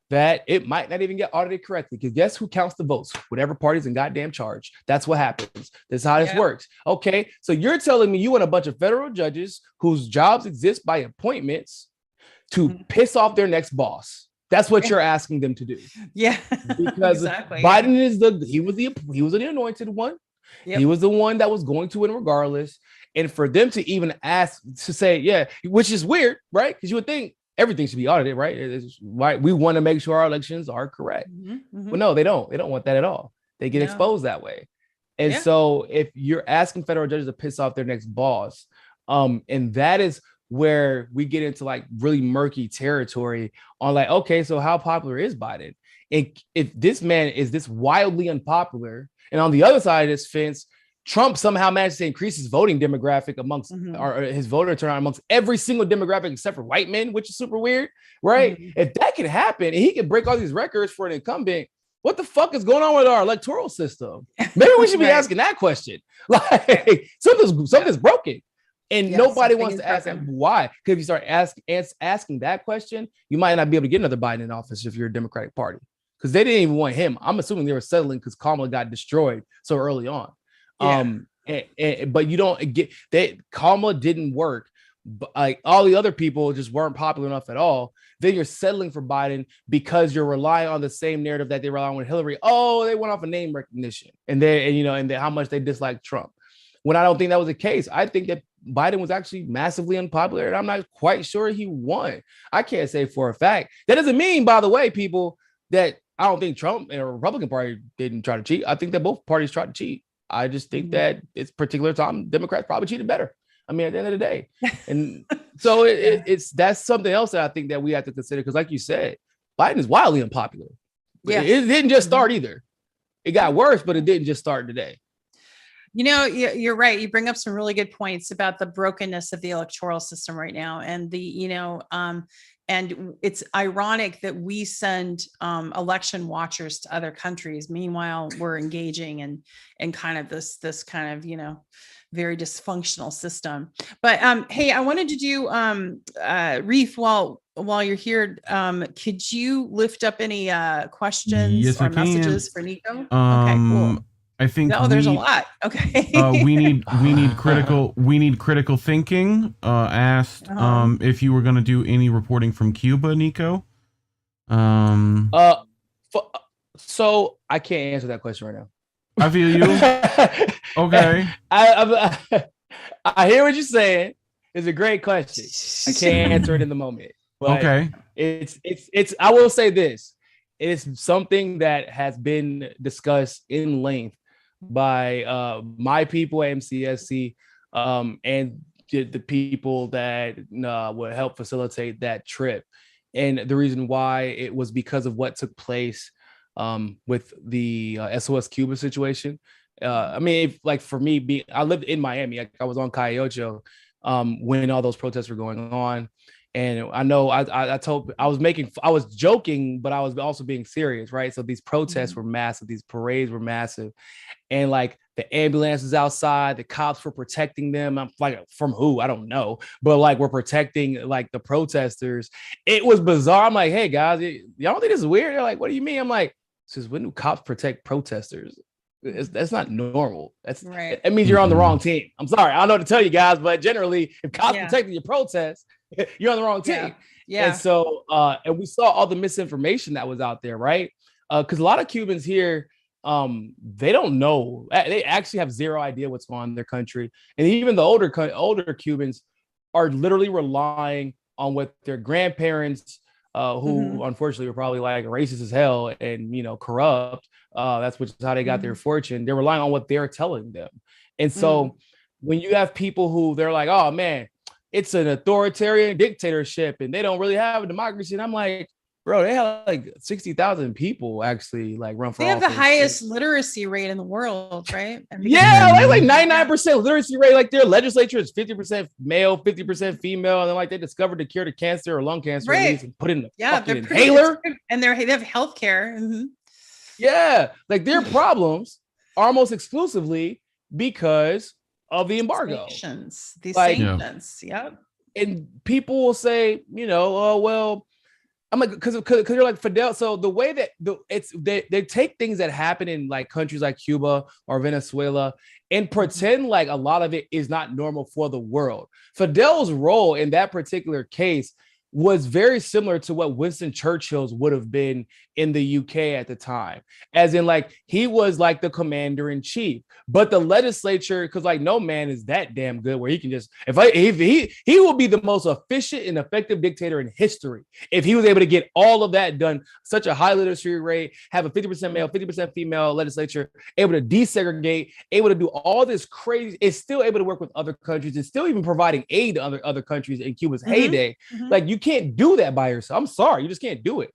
Speaker 4: that it might not even get audited correctly. Because guess who counts the votes? Whatever party's in goddamn charge. That's what happens. That's how this works. Okay, so you're telling me you want a bunch of federal judges whose jobs exist by appointments to piss off their next boss. That's what you're asking them to do. Yeah, because Biden he was the anointed one. He was the one that was going to win regardless. And for them to even ask to say, which is weird, right? Because you would think everything should be audited, right? Right. We want to make sure our elections are correct. But no, they don't. They don't want that at all. They get exposed that way. And so if you're asking federal judges to piss off their next boss, and that is where we get into like really murky territory on like, okay, so how popular is Biden? And if this man is this wildly unpopular, and on the other side of this fence, Trump somehow managed to increase his voting demographic amongst or his voter turnout amongst every single demographic except for white men, which is super weird, right? If that can happen and he can break all these records for an incumbent, what the fuck is going on with our electoral system? Maybe we should be asking that question. Like something's broken. And nobody wants to ask why. Because if you start asking that question, you might not be able to get another Biden in office if you're a Democratic Party. Because they didn't even want him. I'm assuming they were settling because Kamala got destroyed so early on. But you don't get that. Kamala didn't work. But like all the other people just weren't popular enough at all. Then you're settling for Biden because you're relying on the same narrative that they rely on with Hillary. Oh, they went off of name recognition and how much they dislike Trump. When I don't think that was the case. I think that Biden was actually massively unpopular, and I'm not quite sure he won. I can't say for a fact. That doesn't mean, by the way, people, that I don't think Trump and the Republican Party didn't try to cheat. I think that both parties tried to cheat. I just think that it's particular time Democrats probably cheated better. I mean, at the end of the day. And so that's something else that I think that we have to consider. Because like you said, Biden is wildly unpopular. Yeah. It didn't just start either. It got worse, but it didn't just start today.
Speaker 3: You're right. You bring up some really good points about the brokenness of the electoral system right now, and and it's ironic that we send election watchers to other countries. Meanwhile, we're engaging in kind of this kind of very dysfunctional system. But hey, I wanted to do Reef while you're here. Could you lift up any questions or messages for Niko? Okay, cool.
Speaker 6: I think
Speaker 3: there's a lot. Okay.
Speaker 6: we need critical thinking. Asked if you were going to do any reporting from Cuba, Niko.
Speaker 4: So I can't answer that question right now.
Speaker 6: I feel you. Okay.
Speaker 4: I hear what you're saying. It's a great question. I can't answer it in the moment. But
Speaker 6: okay.
Speaker 4: It's I will say this. It is something that has been discussed in length by my people at MCSC and the people that would help facilitate that trip. And the reason why it was because of what took place with the SOS Cuba situation. I mean, for me, I lived in Miami. I was on Calle Ocho when all those protests were going on. And I know I was joking, but I was also being serious, right? So these protests were massive. These parades were massive. And like the ambulances outside, the cops were protecting them. I'm like, from who? I don't know. But like, we're protecting like the protesters. It was bizarre. I'm like, hey guys, y'all don't think this is weird? They're like, what do you mean? I'm like, since when do cops protect protesters? That's not normal. That's right. It means you're on the wrong team. I'm sorry. I don't know what to tell you guys, but generally, if cops protecting your protests, you're on the wrong team. Yeah. And so, and we saw all the misinformation that was out there, right? Because a lot of Cubans here, they don't know. They actually have zero idea what's going on in their country. And even the older Cubans are literally relying on what their grandparents, who unfortunately were probably like racist as hell and, corrupt. That's how they got their fortune. They're relying on what they're telling them. And so when you have people who they're like, oh man, it's an authoritarian dictatorship and they don't really have a democracy. And I'm like, bro, they have like 60,000 people actually like run for office.
Speaker 3: They have the highest literacy rate in the world, right?
Speaker 4: Yeah, like 99% literacy rate. Like their legislature is 50% male, 50% female. And then like they discovered the cure to cancer or lung cancer and put in the fucking inhaler.
Speaker 3: And they have healthcare. Mm-hmm.
Speaker 4: Yeah, like their problems are almost exclusively because of the embargo.
Speaker 3: These sanctions. Yep.
Speaker 4: And people will say, oh well, I'm like, because you're like Fidel. So the way that they take things that happen in like countries like Cuba or Venezuela and pretend like a lot of it is not normal for the world. Fidel's role in that particular case was very similar to what Winston Churchill's would have been in the UK at the time, as in like he was like the commander in chief, but the legislature, because like no man is that damn good where he can just if he will be the most efficient and effective dictator in history if he was able to get all of that done. Such a high literacy rate, have a 50% male, 50% female legislature, able to desegregate, able to do all this crazy, is still able to work with other countries, and still even providing aid to other countries in Cuba's heyday. Like you can't do that by yourself. I'm sorry, you just can't do it.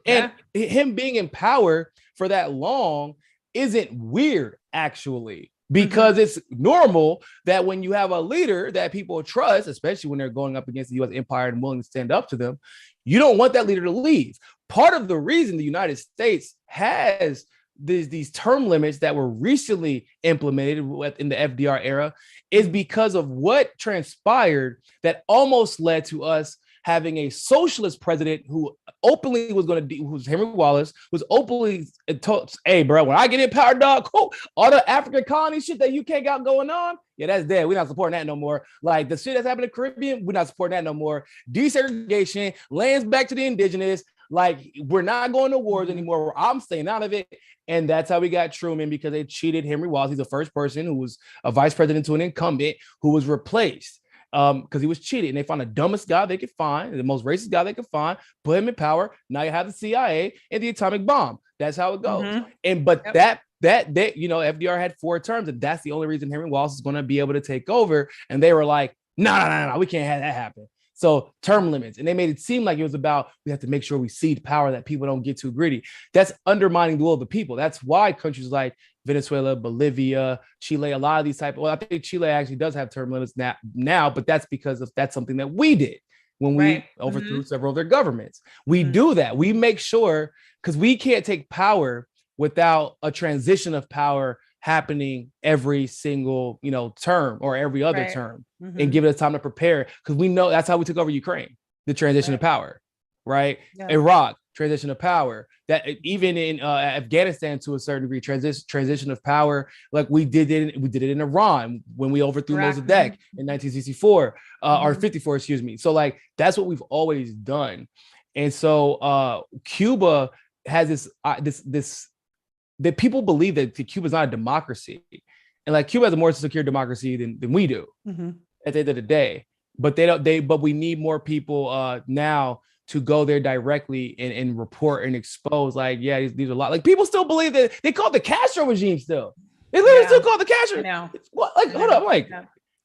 Speaker 4: And him being in power for that long isn't weird, actually, because it's normal that when you have a leader that people trust, especially when they're going up against the U.S. empire and willing to stand up to them, you don't want that leader to leave. Part of the reason the United States has these term limits that were recently implemented in the FDR era is because of what transpired that almost led to us having a socialist president who openly was going to who's Henry Wallace, was openly told, hey, bro, when I get in power, dog, cool, all the African colony shit that UK got going on, yeah, that's dead. We're not supporting that no more. Like the shit that's happening in the Caribbean, we're not supporting that no more. Desegregation, lands back to the indigenous. Like we're not going to wars anymore. I'm staying out of it. And that's how we got Truman, because they cheated Henry Wallace. He's the first person who was a vice president to an incumbent who was replaced. Because he was cheated, and they found the dumbest guy they could find, the most racist guy they could find, put him in power. Now you have the CIA and the atomic bomb. That's how it goes. And that FDR had 4 terms, and that's the only reason Henry Wallace is going to be able to take over. And they were like, no, we can't have that happen. So term limits, and they made it seem like it was about, we have to make sure we cede power, that people don't get too greedy. That's undermining the will of the people. That's why countries like Venezuela, Bolivia, Chile, a lot of these I think Chile actually does have term limits now, but that's because that's something that we did when we overthrew several of their governments. We do that. We make sure, because we can't take power without a transition of power happening every single, term or every other term, and give us time to prepare. Because we know that's how we took over Ukraine, the transition of power, right? Yeah. Iraq, transition of power. That even in Afghanistan, to a certain degree, transition of power, like we did it in Iran when we overthrew Mossadegh in 1964 or 54, excuse me. So like that's what we've always done, and so Cuba has this that people believe that Cuba's not a democracy, and like Cuba has a more secure democracy than we do at the end of the day. But but we need more people now to go there directly and report and expose. Like, yeah, these are a lot. Like people still believe that they call it the Castro regime still. They literally still call it the Castro. What? Like, hold up, I'm like,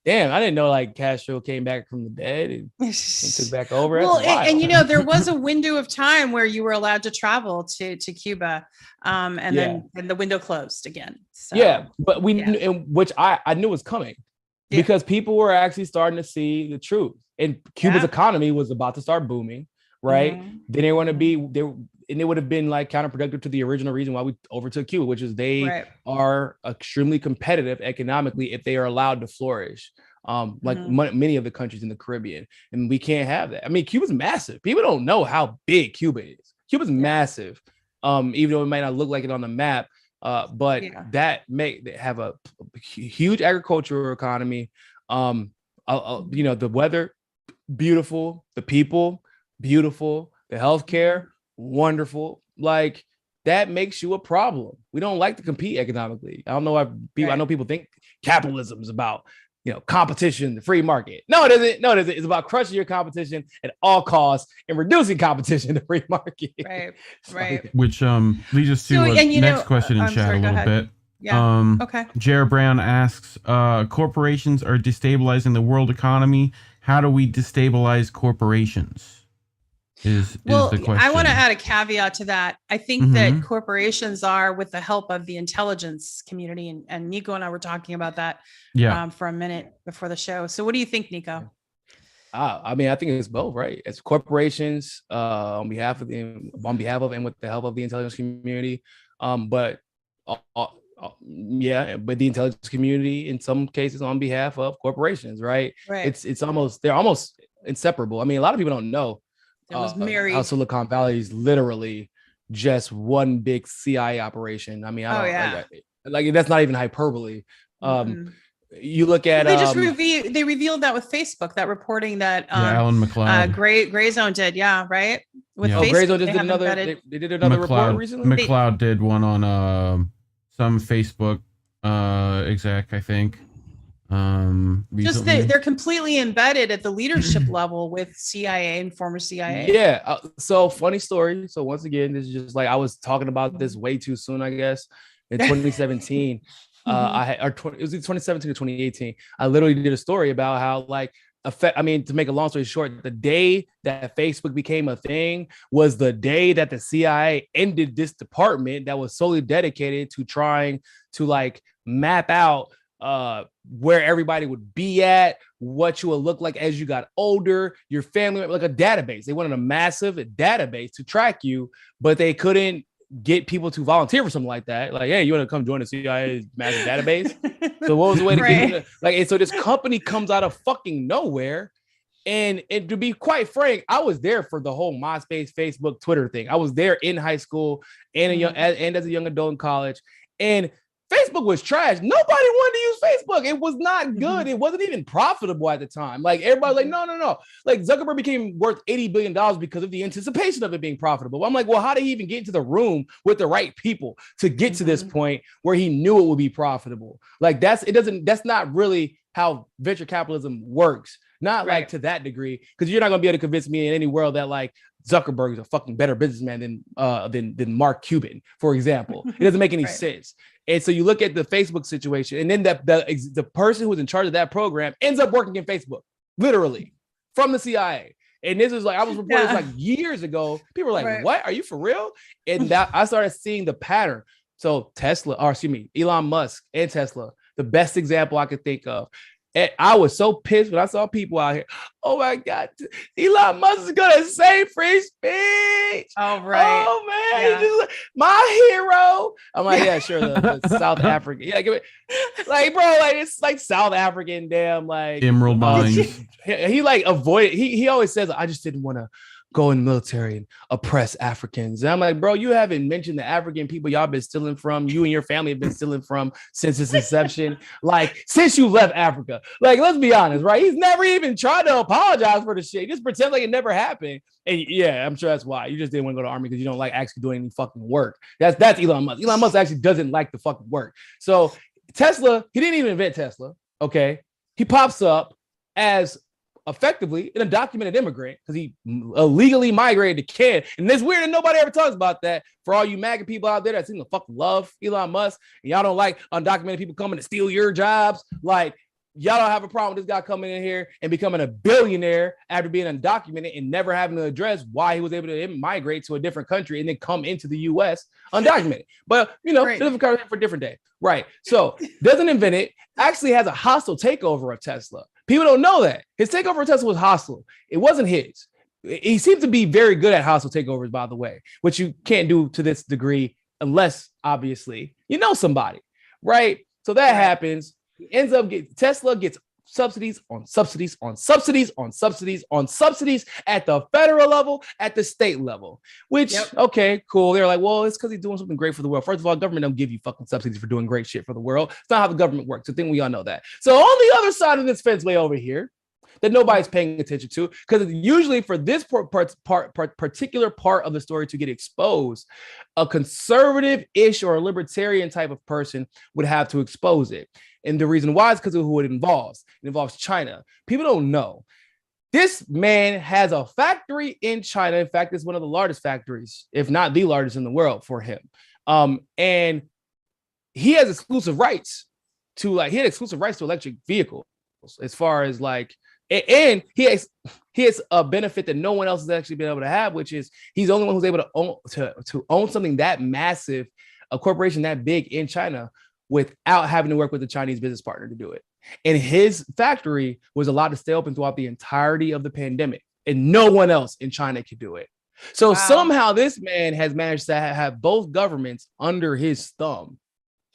Speaker 4: damn, I didn't know like Castro came back from the dead and took back over.
Speaker 3: Well, and there was a window of time where you were allowed to travel to Cuba, and then the window closed again. So,
Speaker 4: but which I knew was coming because people were actually starting to see the truth, and Cuba's economy was about to start booming, right? Then they want to be there. And it would have been like counterproductive to the original reason why we overtook Cuba, which is they are extremely competitive economically if they are allowed to flourish, many of the countries in the Caribbean. And we can't have that. I mean, Cuba's massive. People don't know how big Cuba is. Cuba's massive, even though it might not look like it on the map. But they have a huge agricultural economy. The weather, beautiful. The people, beautiful. The healthcare, wonderful. Like that makes you a problem. We don't like to compete economically. I don't know why people. I know people think capitalism is about competition, the free market. No, it isn't. No, it isn't. It's about crushing your competition at all costs and reducing competition in the free market.
Speaker 3: Right.
Speaker 6: Which leads us to next question in chat a little bit.
Speaker 3: Yeah. Okay.
Speaker 6: Jared Brown asks, corporations are destabilizing the world economy. How do we destabilize corporations? Is the question.
Speaker 3: I want to add a caveat to that. I think that corporations are, with the help of the intelligence community, and Niko and I were talking about that for a minute before the show. So what do you think, Niko?
Speaker 4: I mean, I think it's both, right? It's corporations on behalf of and with the help of the intelligence community. But the intelligence community in some cases on behalf of corporations, right? They're almost inseparable. I mean, a lot of people don't know how Silicon Valley is literally just one big CIA operation. I mean, like that's not even hyperbole. You look at
Speaker 3: they revealed that with Facebook, that reporting that
Speaker 6: Alan McLeod,
Speaker 3: Gray Zone did, with Facebook.
Speaker 4: Gray Zone just did another. They did another report recently.
Speaker 6: McLeod did one on some Facebook exec, I think.
Speaker 3: They're completely embedded at the leadership level with CIA and former CIA.
Speaker 4: So funny story. So once again, this is just like I was talking about this way too soon, I guess. In 2017, it was 2017 to 2018. I literally did a story about how to make a long story short, the day that Facebook became a thing was the day that the CIA ended this department that was solely dedicated to trying to map out where everybody would be at, what you would look like as you got older, your family, like a database. They wanted a massive database to track you, but they couldn't get people to volunteer for something like that. Like, hey, you want to come join the CIA's massive database? So what was the way to get you to, and so this company comes out of fucking nowhere. And to be quite frank, I was there for the whole MySpace, Facebook, Twitter thing. I was there in high school and as a young adult in college. And Facebook was trash. Nobody wanted to use Facebook. It was not good. It wasn't even profitable at the time. Like everybody's like, no. Like Zuckerberg became worth $80 billion because of the anticipation of it being profitable. I'm like, well, how did he even get into the room with the right people to get to this point where he knew it would be profitable? Like that's not really how venture capitalism works. Not like to that degree, because you're not gonna be able to convince me in any world that like Zuckerberg is a fucking better businessman than Mark Cuban, for example. It doesn't make any sense. And so you look at the Facebook situation, and then the person who's in charge of that program ends up working in Facebook, literally. from the CIA. And this is like, I was reporting this like years ago. People were like, what? Are you for real? And that I started seeing the pattern. So Elon Musk and Tesla, the best example I could think of. And I was so pissed when I saw people out here. Oh my God, Elon Musk is gonna say free speech.
Speaker 3: Oh, right.
Speaker 4: Oh man, just, my hero. I'm like, yeah, sure. The South African. Yeah, give it. Like, bro, like it's like South African, damn, like
Speaker 6: Emerald Mines.
Speaker 4: He like avoided. He always says, I just didn't want to go in the military and oppress Africans. And I'm like, bro, you haven't mentioned the African people y'all been stealing from, you and your family have been stealing from since its inception. Like, since you left Africa. Like, let's be honest, right? He's never even tried to apologize for the shit. He just pretend like it never happened. And yeah, I'm sure that's why. You just didn't want to go to the army because you don't like actually doing any fucking work. That's Elon Musk. Elon Musk actually doesn't like the fucking work. So Tesla, he didn't even invent Tesla, okay? He pops up as effectively an undocumented immigrant because he illegally migrated to Canada. And it's weird that nobody ever talks about that. For all you MAGA people out there that seem to fucking love Elon Musk and y'all don't like undocumented people coming to steal your jobs, like y'all don't have a problem with this guy coming in here and becoming a billionaire after being undocumented and never having to address why he was able to migrate to a different country and then come into the US undocumented. But, you know, different country for a different day. Right. So doesn't invent it, actually has a hostile takeover of Tesla. People don't know that. His takeover of Tesla was hostile. It wasn't his. He seems to be very good at hostile takeovers, by the way, which you can't do to this degree unless, obviously, you know somebody, right? So that happens. He ends up Tesla gets subsidies on subsidies on subsidies on subsidies on subsidies at the federal level, at the state level, which, okay, cool. They're like, well, it's because he's doing something great for the world. First of all, government don't give you fucking subsidies for doing great shit for the world. It's not how the government works. I think we all know that. So on the other side of this fence way over here, that nobody's paying attention to, because usually for this particular part of the story to get exposed, a conservative-ish or a libertarian type of person would have to expose it. And the reason why is because of who it involves. It involves China. People don't know. This man has a factory in China. In fact, it's one of the largest factories, if not the largest in the world for him. And he has exclusive rights to electric vehicles as far as like, and he has a benefit that no one else has actually been able to have, which is he's the only one who's able to own something that massive, a corporation that big in China, without having to work with a Chinese business partner to do it. And his factory was allowed to stay open throughout the entirety of the pandemic, and no one else in China could do it. So somehow this man has managed to have both governments under his thumb.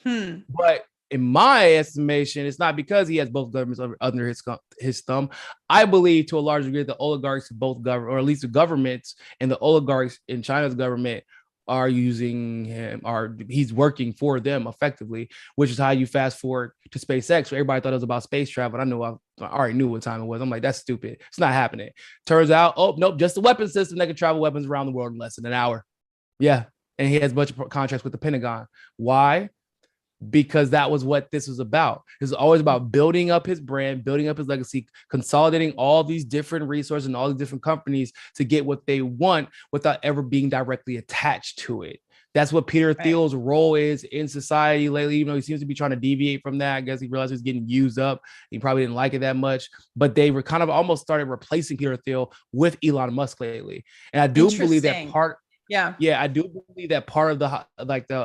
Speaker 4: But in my estimation, it's not because he has both governments under his thumb. I believe to a large degree the oligarchs of both government, or at least the governments and the oligarchs in China's government, are using him, or he's working for them effectively, which is how you fast forward to SpaceX. Where everybody thought it was about space travel. I already knew what time it was. I'm like, that's stupid. It's not happening. Turns out, oh, nope, just a weapon system that can travel weapons around the world in less than an hour. Yeah. And he has a bunch of contracts with the Pentagon. Why? Because that was what this was about. It's always about building up his brand, building up his legacy, consolidating all these different resources and all these different companies to get what they want without ever being directly attached to it. That's what Peter Thiel's role is in society lately, even though he seems to be trying to deviate from that. I guess he realized he was getting used up. He probably didn't like it that much, but they were kind of almost started replacing Peter Thiel with Elon Musk lately. And I do believe that part. Yeah, I do believe that part of the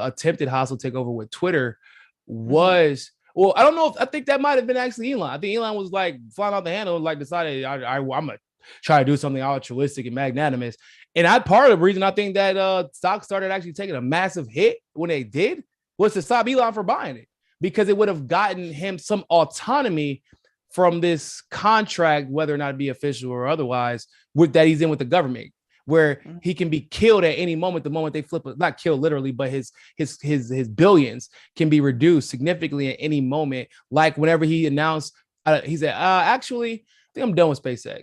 Speaker 4: attempted hostile takeover with Twitter was, well, I don't know if I think that might have been actually Elon. I think Elon was like flying off the handle and like decided I'm gonna try to do something altruistic and magnanimous. And part of the reason I think that stock started actually taking a massive hit when they did was to stop Elon from buying it, because it would have gotten him some autonomy from this contract, whether or not it be official or otherwise, that he's in with the government, where he can be killed at any moment. The moment they flip it, not killed literally, but his billions can be reduced significantly at any moment. Like whenever he announced, he said, actually, I think I'm done with SpaceX.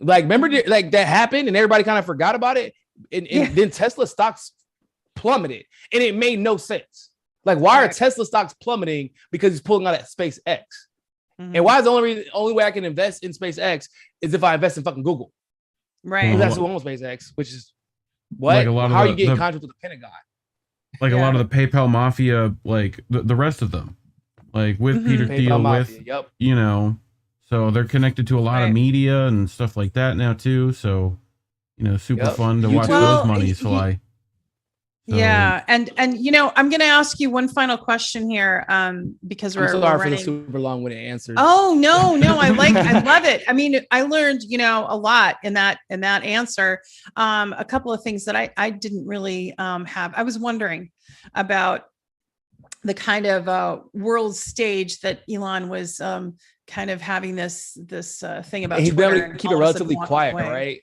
Speaker 4: Like, remember, like that happened and everybody kind of forgot about it. And then Tesla stocks plummeted and it made no sense. Like, why are Tesla stocks plummeting? Because he's pulling out at SpaceX. And why is the only way I can invest in SpaceX is if I invest in fucking Google. Right. That's who owns SpaceX, which is what? Like a lot of how are you getting contracts with the Pentagon?
Speaker 6: Like a lot of the PayPal mafia, like the rest of them, like with Peter Thiel, with you know. So they're connected to a lot of
Speaker 3: Right.
Speaker 6: media and stuff like that now too. So, super
Speaker 4: Yep.
Speaker 6: fun to watch
Speaker 3: Well,
Speaker 6: those monies fly. So,
Speaker 3: yeah, and I'm going to ask you one final question here, because
Speaker 4: I'm
Speaker 3: we're
Speaker 4: sorry for the
Speaker 3: running.
Speaker 4: super long-winded answer.
Speaker 3: Oh no, I love it. I mean, I learned, a lot in that answer. A couple of things that I didn't really have. I was wondering about the kind of world stage that Elon was kind of having this thing about
Speaker 4: And he's been
Speaker 3: Twitter
Speaker 4: able to
Speaker 3: and
Speaker 4: keep
Speaker 3: all
Speaker 4: it
Speaker 3: of a sudden
Speaker 4: relatively
Speaker 3: walking
Speaker 4: quiet,
Speaker 3: away.
Speaker 4: right?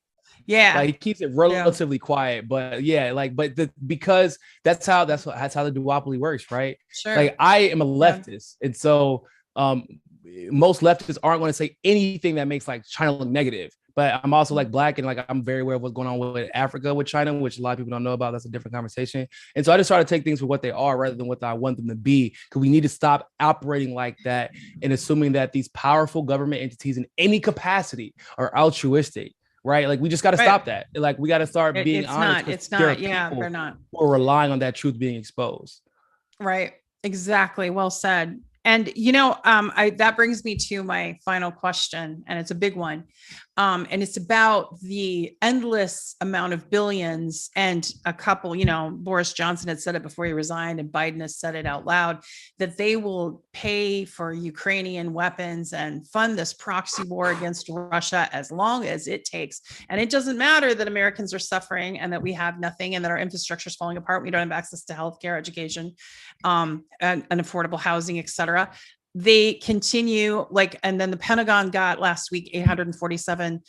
Speaker 3: Yeah.
Speaker 4: Like he keeps it relatively quiet, but yeah, like, but because that's how the duopoly works, right?
Speaker 3: Sure.
Speaker 4: Like I am a leftist, and so most leftists aren't going to say anything that makes like China look negative. But I'm also like black, and like I'm very aware of what's going on with Africa, with China, which a lot of people don't know about. That's a different conversation. And so I just try to take things for what they are rather than what I want them to be, because we need to stop operating like that and assuming that these powerful government entities in any capacity are altruistic. Right. Like we just got to stop that. Like we got to start being honest.
Speaker 3: It's not. Yeah, they're not.
Speaker 4: Who are relying on that truth being exposed.
Speaker 3: Right. Exactly. Well said. And that brings me to my final question, and it's a big one. And it's about the endless amount of billions, and a couple, Boris Johnson had said it before he resigned, and Biden has said it out loud, that they will pay for Ukrainian weapons and fund this proxy war against Russia as long as it takes. And it doesn't matter that Americans are suffering and that we have nothing and that our infrastructure is falling apart. We don't have access to healthcare, education, and affordable housing, et cetera. They continue, and then the Pentagon got last week 847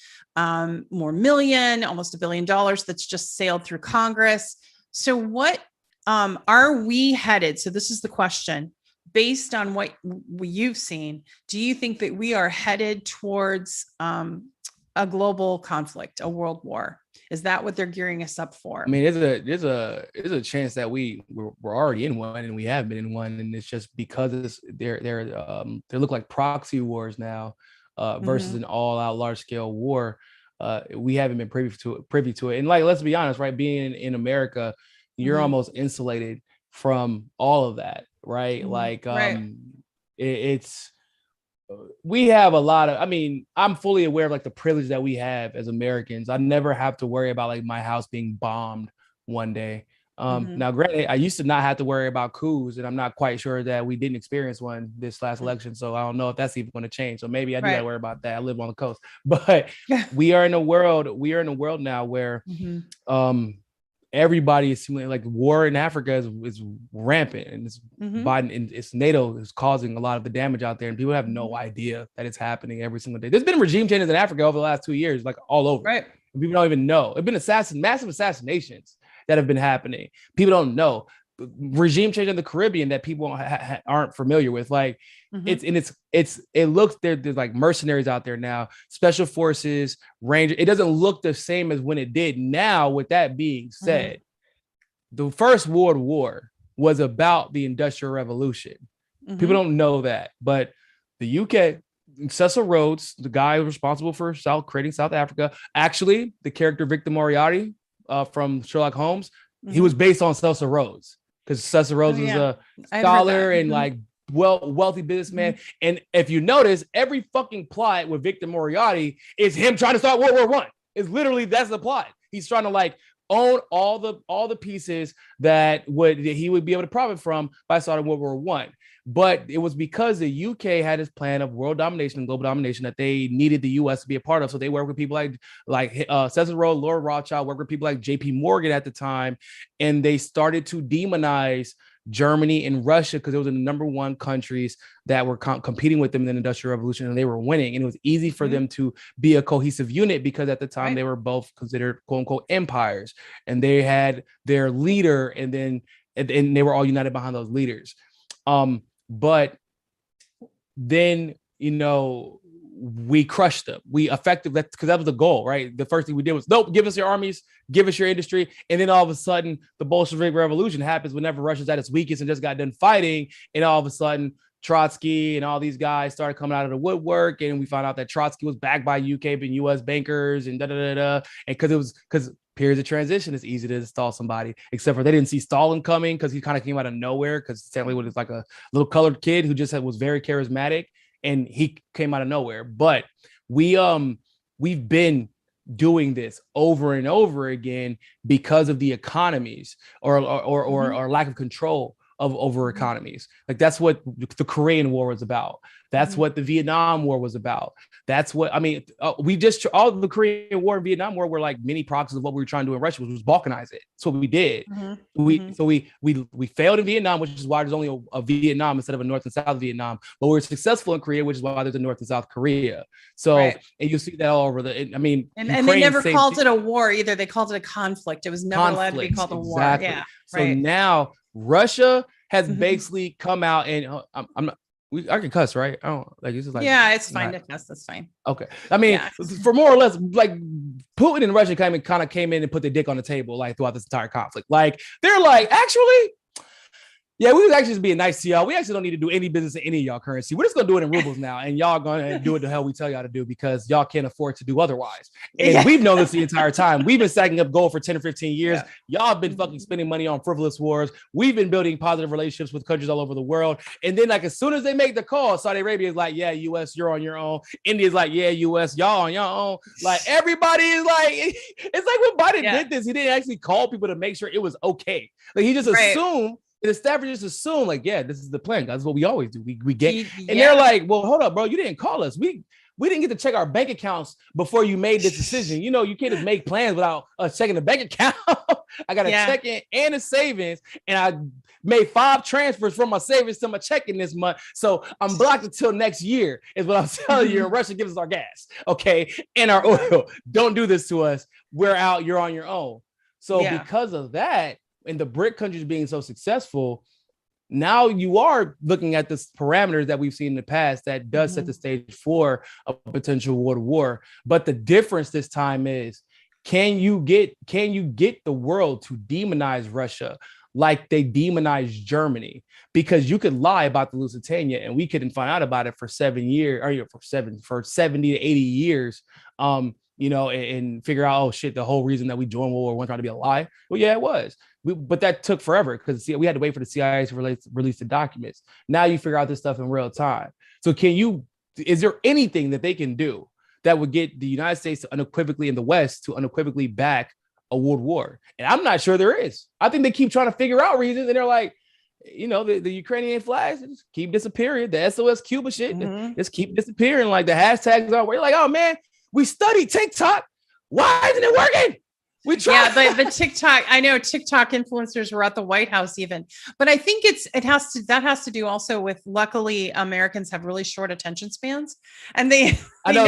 Speaker 3: more million, almost $1 billion that's just sailed through Congress. So what are we headed? So this is the question. Based on what you've seen, do you think that we are headed towards a global conflict, a world war? Is that what they're gearing us up for?
Speaker 4: I mean, there's a chance that we're already in one, and we have been in one, and it's just because they look like proxy wars now versus an all-out large-scale war. We haven't been privy to it, and like, let's be honest, right? Being in America, you're almost insulated from all of that, right? Like, it's. We have a lot of, I'm fully aware of like the privilege that we have as Americans. I never have to worry about like my house being bombed one day. Now, granted, I used to not have to worry about coups, and I'm not quite sure that we didn't experience one this last election. So I don't know if that's even going to change. So maybe I do got to worry about that. I live on the coast, but we are in a world now where everybody is seeming like war in Africa is rampant, and it's Biden and it's NATO is causing a lot of the damage out there, and people have no idea that it's happening every single day. There's been regime changes in Africa over the last 2 years, like all over. Right. And people don't even know. There've been massive assassinations that have been happening. People don't know. Regime change in the Caribbean that people aren't familiar with. Like it looks there's like mercenaries out there now, special forces, Ranger. It doesn't look the same as when it did. Now, with that being said, the First World War was about the Industrial Revolution. People don't know that, but the UK, Cecil Rhodes, the guy responsible for creating South Africa, actually the character Victor Moriarty from Sherlock Holmes, he was based on Cecil Rhodes. Because Cecil Rhodes was a scholar and like wealthy businessman. And if you notice, every fucking plot with Victor Moriarty is him trying to start World War I. It's literally, that's the plot. He's trying to like own all the pieces that he would be able to profit from by starting World War I. But it was because the UK had this plan of world domination and global domination that they needed the US to be a part of. So they worked with people like Cecil Rhodes, Lord Rothschild, worked with people like JP Morgan at the time. And they started to demonize Germany and Russia because it was the number one countries that were competing with them in the Industrial Revolution, and they were winning. And it was easy for them to be a cohesive unit because at the time they were both considered quote unquote empires, and they had their leader, and they were all united behind those leaders. But then, we crushed them. We effectively, because that was the goal, right? The first thing we did was, nope, give us your armies, give us your industry. And then all of a sudden, the Bolshevik Revolution happens whenever Russia's at its weakest and just got done fighting. And all of a sudden, Trotsky and all these guys started coming out of the woodwork. And we found out that Trotsky was backed by UK and US bankers and And because periods of transition, it's easy to install somebody, except for they didn't see Stalin coming because he kind of came out of nowhere because Stanley was like a little colored kid who just was very charismatic. and he came out of nowhere. But we've been doing this over and over again because of the economies or lack of control of over economies. Like that's what the Korean War was about. That's what the Vietnam War was about. That's what, I mean, we just, all the Korean War and Vietnam War were like mini proxies of what we were trying to do in Russia, which was balkanize it. That's what we did. So we failed in Vietnam, which is why there's only a Vietnam instead of a North and South Vietnam. But we're successful in Korea, which is why there's a North and South Korea. So, and you see that all over I mean,
Speaker 3: and they never called it a war either. They called it a conflict. It was never allowed to be called a war. Yeah.
Speaker 4: So now Russia has basically come out, and I can cuss, right? I don't like this is like,
Speaker 3: yeah, it's fine to cuss. That's fine.
Speaker 4: Okay. I mean, for more or less, like Putin and Russia kind of came in and put their dick on the table like throughout this entire conflict. Like they're like, actually, yeah, we was actually just being nice to y'all. We actually don't need to do any business in any of y'all currency. We're just gonna do it in rubles now, and y'all gonna do it the hell we tell y'all to do because y'all can't afford to do otherwise. And we've known this the entire time. We've been stacking up gold for 10 or 15 years. Y'all have been fucking spending money on frivolous wars. We've been building positive relationships with countries all over the world. And then, like, as soon as they make the call, Saudi Arabia is like, yeah, US, you're on your own. India's like, yeah, US, y'all on your own. Like, everybody is like, it's like when Biden did this, he didn't actually call people to make sure it was okay. Like, he just assumed. The staffers just assume, like, yeah, this is the plan. That's what we always do. We get, and they're like, well, hold up, bro. You didn't call us. We didn't get to check our bank accounts before you made this decision. You know, you can't just make plans without checking the bank account. I got a checking and a savings, and I made 5 transfers from my savings to my checking this month. So I'm blocked until next year, is what I'm telling you. And Russia gives us our gas, okay, and our oil. Don't do this to us. We're out. You're on your own. So because of that, and the BRIC countries being so successful, now you are looking at this parameters that we've seen in the past that does set the stage for a potential world war. But the difference this time is, can you get the world to demonize Russia like they demonized Germany? Because you could lie about the Lusitania and we couldn't find out about it for 7 years, or for 70 to 80 years. You know, and figure out, oh shit, the whole reason that we joined World War I trying to be a lie. Well, yeah, it was. But that took forever because we had to wait for the CIA to release the documents. Now you figure out this stuff in real time. So is there anything that they can do that would get the United States to unequivocally, in the West, to unequivocally back a world war? And I'm not sure there is. I think they keep trying to figure out reasons, and they're like, you know, the Ukrainian flags just keep disappearing. The SOS Cuba shit just keep disappearing. Like the hashtags are where you're like, oh man, we studied TikTok. Why isn't it working? We tried.
Speaker 3: Yeah, the TikTok. I know TikTok influencers were at the White House even, but I think that has to do also with, luckily, Americans have really short attention spans, and they
Speaker 4: I know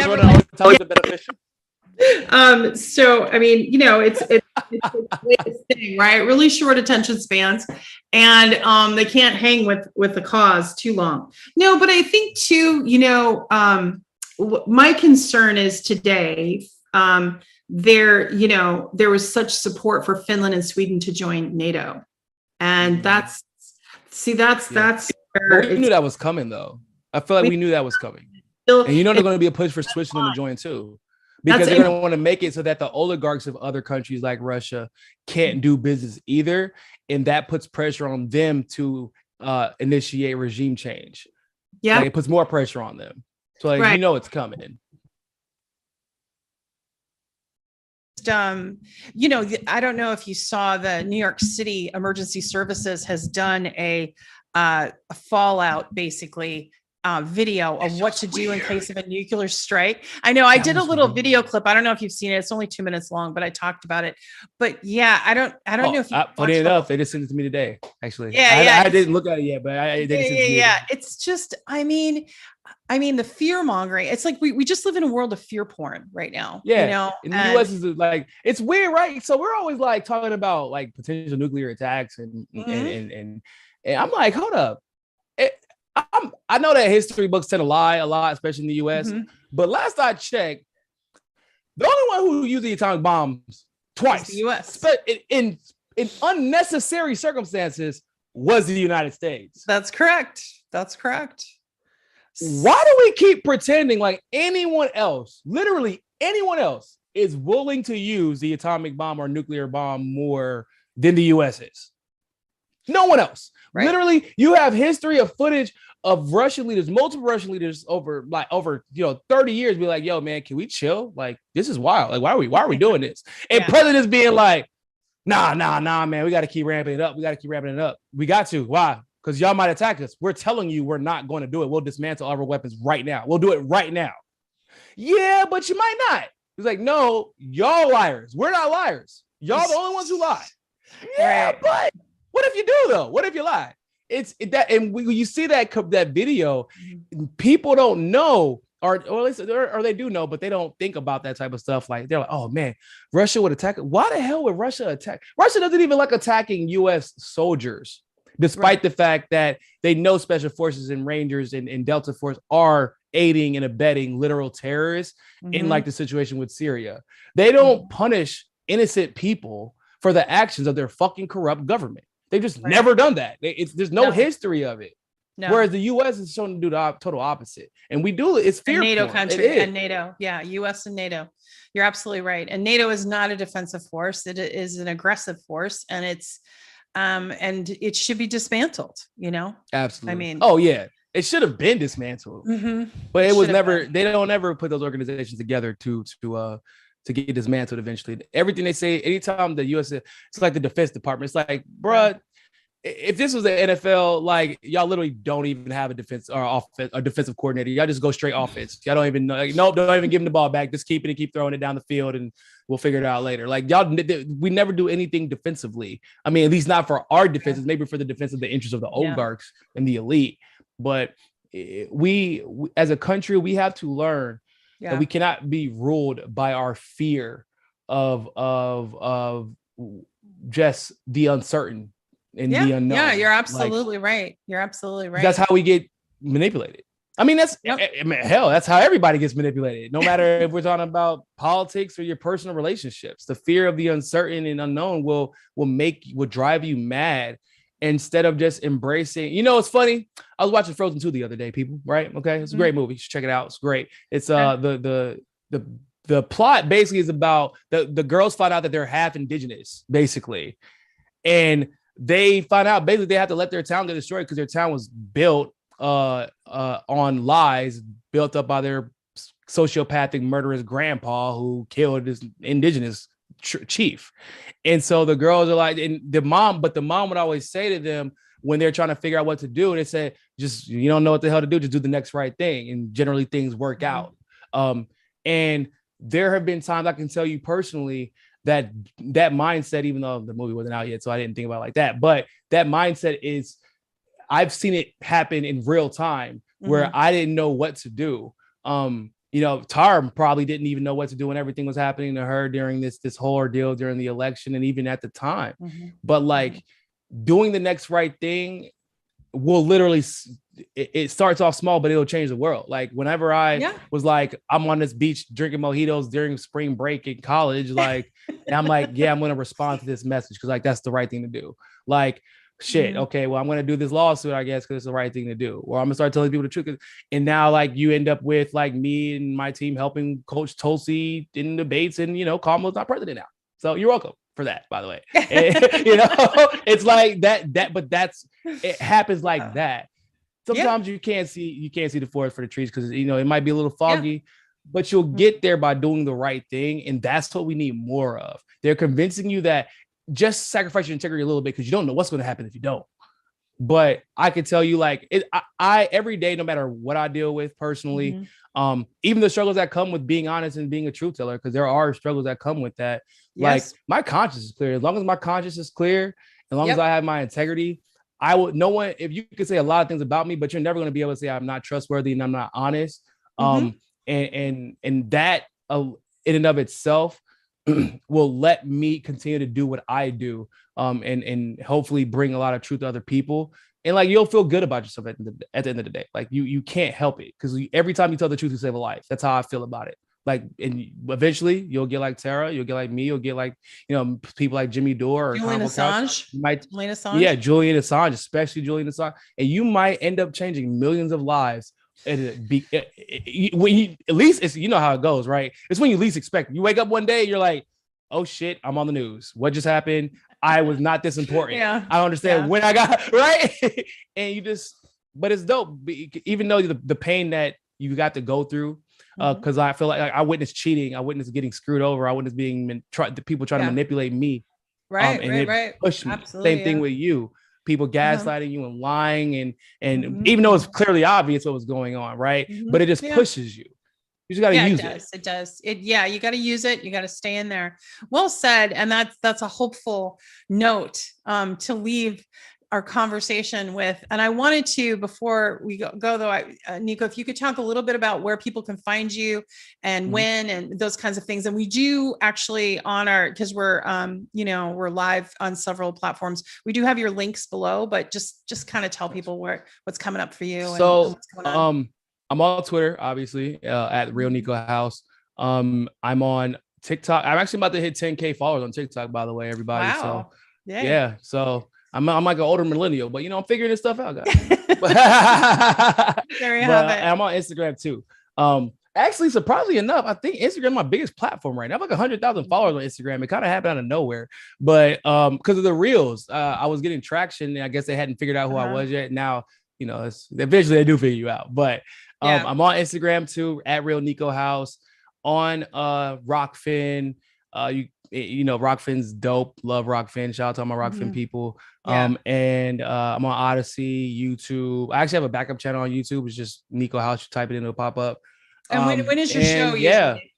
Speaker 4: it's always beneficial.
Speaker 5: So I mean, you know, it's the latest thing, right? Really short attention spans, and they can't hang with the cause too long. No, but I think too, you know, my concern is today, there was such support for Finland and Sweden to join NATO, and that's where
Speaker 4: we knew that was coming, though. I feel like we knew that was coming, and you know, there's going to be a push for Switzerland to join too, because they're going to want to make it so that the oligarchs of other countries like Russia can't do business either, and that puts pressure on them to initiate regime change. Yeah, like, it puts more pressure on them. So like, you know, it's coming.
Speaker 3: You know, I don't know if you saw, the New York City Emergency Services has done a fallout, basically, video of what to do in case of a nuclear strike. I know I did a little video clip. I don't know if you've seen it. It's only 2 minutes long, but I talked about it. But yeah, I don't know if you
Speaker 4: funny enough, they just sent it to me today, actually.
Speaker 3: I
Speaker 4: didn't look at it yet, but
Speaker 3: it's just, I mean, the fear mongering. It's like we just live in a world of fear porn right now. Yeah, you know,
Speaker 4: and the U.S. is like, it's weird, right? So we're always like talking about like potential nuclear attacks, and I'm like, hold up. I know that history books tend to lie a lot, especially in the U.S. But last I checked, the only one who used the atomic bombs twice,
Speaker 3: the U.S.,
Speaker 4: but in unnecessary circumstances, was the United States.
Speaker 3: That's correct.
Speaker 4: Why do we keep pretending like anyone else, literally anyone else, is willing to use the atomic bomb or nuclear bomb more than the U.S. is? No one else.
Speaker 3: Right.
Speaker 4: Literally, you have history of footage of Russian leaders, multiple Russian leaders over 30 years, be like, yo, man, can we chill? Like, this is wild. Like, why are we doing this? And presidents being like, nah, man, we got to keep ramping it up. We got to. Why? Because y'all might attack us. We're telling you we're not going to do it. We'll dismantle our weapons right now. We'll do it right now. Yeah, but you might not. He's like, no, y'all liars. We're not liars. Y'all the only ones who lie. Yeah, right. But what if you do though? What if you lie? And when you see that video, people don't know, or they do know, but they don't think about that type of stuff. Like they're like, oh man, Russia would attack. Why the hell would Russia attack? Russia doesn't even like attacking U.S. soldiers, despite the fact that they know special forces and Rangers and Delta Force are aiding and abetting literal terrorists in like the situation with Syria. They don't punish innocent people for the actions of their fucking corrupt government. They've just never done that. There's no history of it. No. Whereas the U.S. is shown to do the total opposite. And we do it's fearful.
Speaker 3: NATO country and NATO. Yeah, U.S. and NATO. You're absolutely right. And NATO is not a defensive force. It is an aggressive force. And it's and it should be dismantled, you know?
Speaker 4: Absolutely.
Speaker 3: I mean,
Speaker 4: oh yeah. It should have been dismantled. But it was never, they don't ever put those organizations together to get dismantled eventually. Everything they say, anytime the U.S., it's like the Defense Department. It's like, bruh, if this was the NFL, like y'all literally don't even have a defense or offense or defensive coordinator. Y'all just go straight offense. Y'all don't even know. Like, nope, don't even give them the ball back. Just keep it and keep throwing it down the field, and we'll figure it out later. Like y'all, we never do anything defensively. I mean, at least not for our defenses. Maybe for the defense of the interests of the oligarchs and the elite. But we as a country, we have to learn that we cannot be ruled by our fear of just the uncertain and the unknown.
Speaker 3: Yeah, you're absolutely right. You're absolutely right.
Speaker 4: That's how we get manipulated. I mean, hell, that's how everybody gets manipulated. No matter if we're talking about politics or your personal relationships, the fear of the uncertain and unknown will drive you mad instead of just embracing. You know, it's funny. I was watching Frozen 2 the other day, people, right? Okay. It's a great movie. You should check it out. It's great. It's the plot basically is about the girls find out that they're half indigenous, basically. And they find out basically they have to let their town get destroyed because their town was built on lies built up by their sociopathic murderous grandpa who killed his indigenous chief. And so the girls are like, and the mom would always say to them when they're trying to figure out what to do, they say, just, you don't know what the hell to do, just do the next right thing. And generally things work out. And there have been times I can tell you personally that mindset, even though the movie wasn't out yet, so I didn't think about it like that, but that mindset is, I've seen it happen in real time where I didn't know what to do. You know, Tara probably didn't even know what to do when everything was happening to her during this whole ordeal during the election and even at the time. But like doing the next right thing will literally, it starts off small, but it'll change the world. Like whenever I was like, I'm on this beach drinking mojitos during spring break in college, like, and I'm like, yeah, I'm going to respond to this message because like that's the right thing to do. Like, shit, okay, well, I'm going to do this lawsuit, I guess, because it's the right thing to do. Or I'm going to start telling people the truth. And now, like, you end up with, like, me and my team helping Coach Tulsi in debates, and, you know, Kamala's not president now. So you're welcome for that, by the way. And, you know, it's like but it happens like that. Sometimes you can't see the forest for the trees because, you know, it might be a little foggy, but you'll get there by doing the right thing. And that's what we need more of. They're convincing you that just sacrifice your integrity a little bit because you don't know what's going to happen if you don't. But I can tell you, like, I every day, no matter what I deal with personally, even the struggles that come with being honest and being a truth teller, because there are struggles that come with that. Like, my conscience is clear. As long as my conscience is clear, as long as I have my integrity, I would. No one, if you could say a lot of things about me, but you're never going to be able to say I'm not trustworthy and I'm not honest. And that in and of itself will let me continue to do what I do, and hopefully bring a lot of truth to other people. And like, you'll feel good about yourself at the end of the day. Like you can't help it because every time you tell the truth, you save a life. That's how I feel about it. Like, and eventually you'll get like Tara, you'll get like me, you'll get like, you know, people like Jimmy Dore or
Speaker 3: Julian Assange.
Speaker 4: Yeah, Julian Assange, especially Julian Assange, and you might end up changing millions of lives. And when you, at least it's, you know how it goes, right? It's when you least expect it. You wake up one day, you're like, oh shit, I'm on the news. What just happened? I was not this important.
Speaker 3: Yeah.
Speaker 4: I don't understand when I got right. And you just, but it's dope. Even though the pain that you got to go through, because I feel like I witnessed cheating, I witnessed getting screwed over, I witnessed being the people trying to manipulate me.
Speaker 3: Right,
Speaker 4: and
Speaker 3: right.
Speaker 4: Pushed me.
Speaker 3: Absolutely,
Speaker 4: Same thing with you. People gaslighting you and lying, and even though it's
Speaker 3: Mm-hmm.
Speaker 4: clearly obvious what was going on, right? But it just pushes you. You just got to use it.
Speaker 3: It does. You got to use it. You got to stay in there. Well said. And that's a hopeful note to leave our conversation with. And I wanted to, before we go though, Niko, if you could talk a little bit about where people can find you and when, and those kinds of things. And we do actually on our, because we're we're live on several platforms. We do have your links below, but just kind of tell people what's coming up for you.
Speaker 4: So
Speaker 3: and what's going on.
Speaker 4: I'm on Twitter, obviously, at Real Niko House. I'm on TikTok. I'm actually about to hit 10K followers on TikTok, by the way, everybody.
Speaker 3: Wow.
Speaker 4: So yeah. So I'm like an older millennial, but I'm figuring this stuff out, guys.
Speaker 3: There you have it.
Speaker 4: I'm on Instagram too. Actually, surprisingly enough, I think Instagram is my biggest platform right now. I have like 100,000 followers on Instagram. It kind of happened out of nowhere, but because of the reels, I was getting traction. And I guess they hadn't figured out who I was yet. Now, eventually they do figure you out. But I'm on Instagram too, at Real Niko House. On Rockfin, Rockfin's dope. Love Rockfin. Shout out to all my Rockfin people. And I'm on Odyssey, YouTube. I actually have a backup channel on YouTube. It's just Niko House. You type it in, it'll pop up.
Speaker 3: And when is your show usually?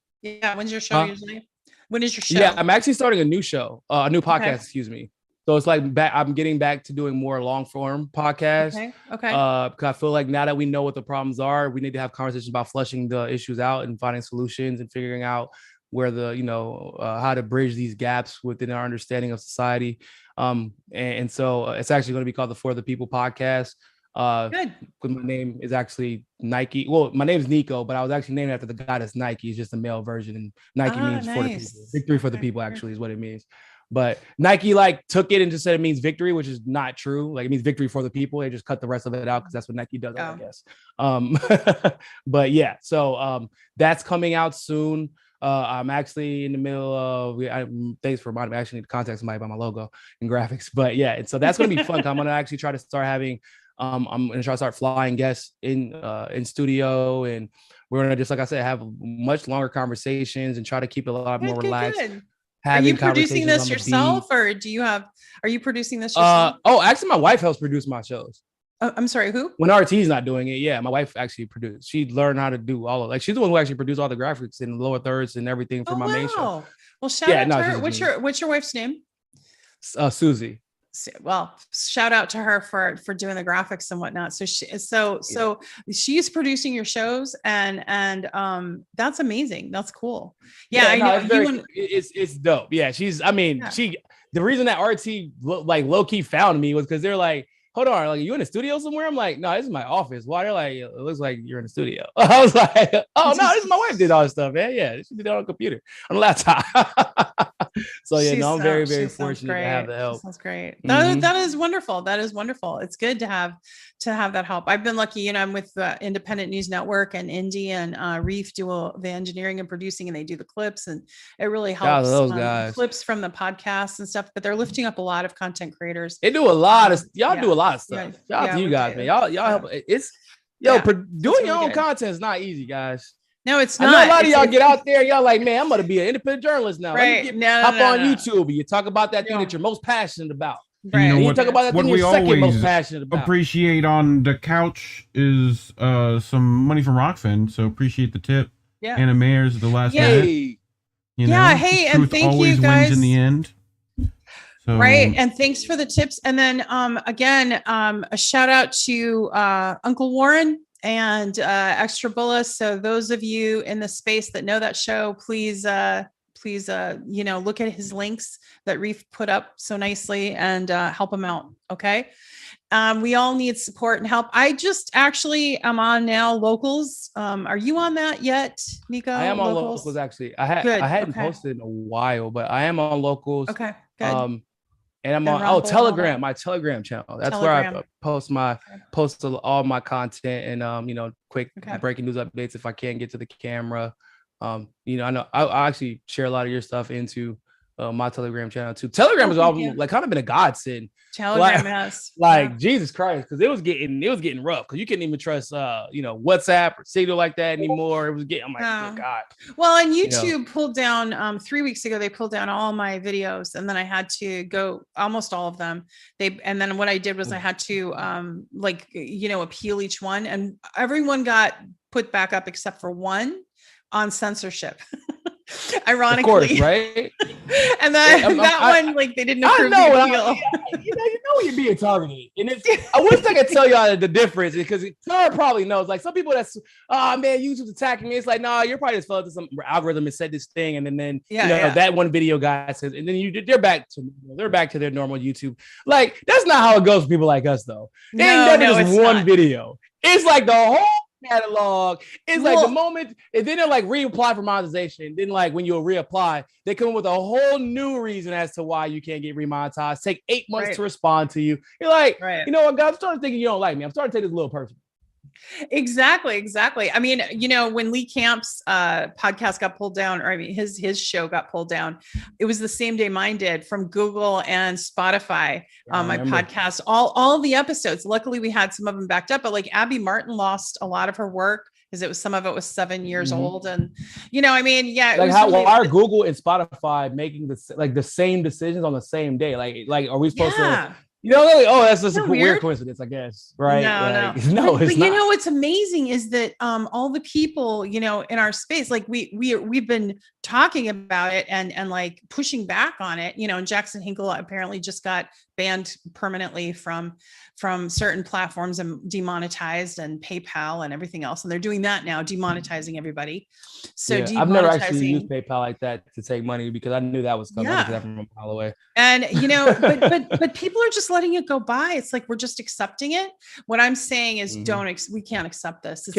Speaker 3: When's your show usually? When is your show?
Speaker 4: Yeah, I'm actually starting a new show, a new podcast, excuse me. So it's like I'm getting back to doing more long form podcasts.
Speaker 3: Okay.
Speaker 4: Because I feel like now that we know what the problems are, we need to have conversations about flushing the issues out and finding solutions and figuring out where how to bridge these gaps within our understanding of society. And so it's actually going to be called the For the People podcast. Good. Because my name is actually Nike. Well, my name is Niko, but I was actually named after the guy that's Nike. It's just a male version, and Nike means for the people. Victory for the people actually is what it means. But Nike took it and just said it means victory, which is not true. Like it means victory for the people. They just cut the rest of it out because that's what Nike does, I guess. But yeah, so that's coming out soon. I'm actually in the middle of. Thanks for reminding me. I actually need to contact somebody about my logo and graphics. But yeah, and so that's gonna be fun. I'm gonna actually try to start having. I'm gonna try to start flying guests in studio, and we're gonna just, like I said, have much longer conversations and try to keep it a lot more relaxed.
Speaker 3: Good. Are you producing this yourself, or are you producing this yourself?
Speaker 4: Actually, my wife helps produce my shows.
Speaker 3: I'm sorry, who?
Speaker 4: When RT's not doing it, my wife actually produced. She learned how to do all of she's the one who actually produced all the graphics and lower thirds and everything for my main show.
Speaker 3: Well, shout out to her. What's your wife's name?
Speaker 4: Susie.
Speaker 3: Well, shout out to her for doing the graphics and whatnot. So she's producing your shows, and that's amazing. That's cool. I know
Speaker 4: it's dope. Yeah, the reason that RT low key found me was because they're like, hold on, like, you in a studio somewhere? I'm like, no, this is my office. Why? They're like, it looks like you're in a studio. I was like, oh no, this is my wife did all this stuff, man. Yeah, this should be done on a computer, on a laptop. So I'm very, very fortunate to have the help.
Speaker 3: Sounds great. That is wonderful. That is wonderful. It's good to have that help. I've been lucky, I'm with the Independent News Network, and Indy and Reef do the engineering and producing, and they do the clips, and it really helps.
Speaker 4: Those guys.
Speaker 3: Clips from the podcasts and stuff, but they're lifting up a lot of content creators.
Speaker 4: They do a lot of do a lot of stuff. Shout out to you guys, man. Y'all help. It's doing your own content is not easy, guys.
Speaker 3: No, it's not.
Speaker 4: I know a lot of y'all get out there, y'all like, man, I'm gonna be an independent journalist now.
Speaker 3: Right.
Speaker 4: Hop on YouTube and you talk about that thing that you're most passionate about.
Speaker 6: Right.
Speaker 4: You talk about that thing you're second most passionate about.
Speaker 6: Appreciate on the couch is some money from Rockfin, so appreciate the tip.
Speaker 3: Yeah.
Speaker 6: Anna Mayer's the last minute.
Speaker 3: Hey, and thank you guys.
Speaker 6: Wins in the end. So,
Speaker 3: right, and thanks for the tips. And then again, a shout out to Uncle Warren and Extra Bullis. So those of you in the space that know that show, please look at his links that Reef put up so nicely and help him out. Okay. We all need support and help. I just actually am on now Locals. Are you on that yet, Niko?
Speaker 4: I am on Locals actually. I hadn't posted in a while, but I am on Locals.
Speaker 3: Okay. Good.
Speaker 4: And I'm on Telegram, my Telegram channel. That's where I post all my content and quick breaking news updates if I can't get to the camera. I know I actually share a lot of your stuff into my Telegram channel too. Telegram is all like kind of been a godsend.
Speaker 3: Telegram
Speaker 4: Jesus Christ, because it was getting rough because you couldn't even trust WhatsApp or Signal like that anymore. It was getting, I'm like, oh God.
Speaker 3: Well, and YouTube pulled down 3 weeks ago, they pulled down all my videos, and then I had to go almost all of them. And then what I did was I had to appeal each one, and everyone got put back up except for one on censorship. Ironically,
Speaker 4: of course, right?
Speaker 3: And then one, like, they didn't approve the appeal.
Speaker 4: You know when you're being targeted, and I wish I could tell y'all the difference, because Tara probably knows. Like, some people that's, oh man, YouTube's attacking me. It's like, nah, you're probably just fell into some algorithm and said this thing, and then that one video guy says, and then they're back to their normal YouTube. Like, that's not how it goes for people like us, though. It ain't never just one video. It's like the whole catalog. It's like the moment, and then they're like reapply for monetization. Then, like, when you reapply, they come up with a whole new reason as to why you can't get remonetized. Take 8 months to respond to you. You're like, you know what, God, I'm starting thinking you don't like me. I'm starting to take this a little personal.
Speaker 3: Exactly. I mean, when Lee Camp's podcast got pulled down, or I mean his show got pulled down, it was the same day mine did, from Google and Spotify. My podcast, all the episodes. Luckily, we had some of them backed up, but like Abby Martin lost a lot of her work because some of it was 7 years old, and I mean, like,
Speaker 4: why are Google and Spotify making the same decisions on the same day? Like are we supposed to? That's just a weird coincidence, I guess, right? No, it's not.
Speaker 3: What's amazing is that all the people, in our space, like we've been talking about it and like pushing back on it, and Jackson Hinkle apparently just got banned permanently from certain platforms and demonetized, and PayPal and everything else. And they're doing that now, demonetizing everybody. So
Speaker 4: I've never actually used PayPal like that to take money, because I knew that was coming from a mile away.
Speaker 3: And but people are just letting it go by. It's like, we're just accepting it. What I'm saying is, we can't accept this. We've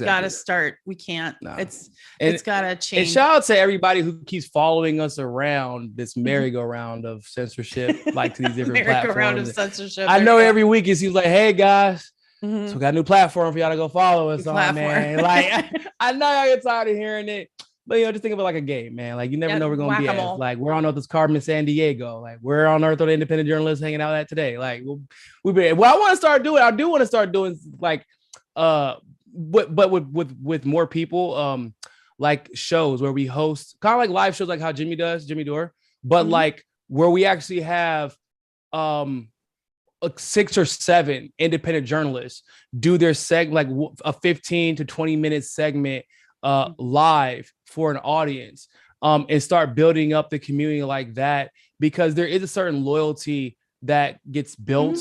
Speaker 3: got to start. We can't. No. It's got to change.
Speaker 4: And shout out to everybody who keeps following us around this merry-go-round of censorship, like, to these different platforms.
Speaker 3: Of censorship.
Speaker 4: I know every week it seems like, hey guys, so we got a new platform for y'all to go follow us on, man. Like, I know y'all get tired of hearing it, but just think of it like a game, man. Like, you never know we're gonna be at. Like, we're on Earth's Carbon in San Diego. Like, we're on Earth with the independent journalists hanging out at today. Like, I want to start doing. I do want to start doing, like, but with more people, like, shows where we host kind of like live shows, like how Jimmy Dore, but like where we actually have 6 or 7 independent journalists do their like a 15 to 20 minute segment live for an audience, and start building up the community like that, because there is a certain loyalty that gets built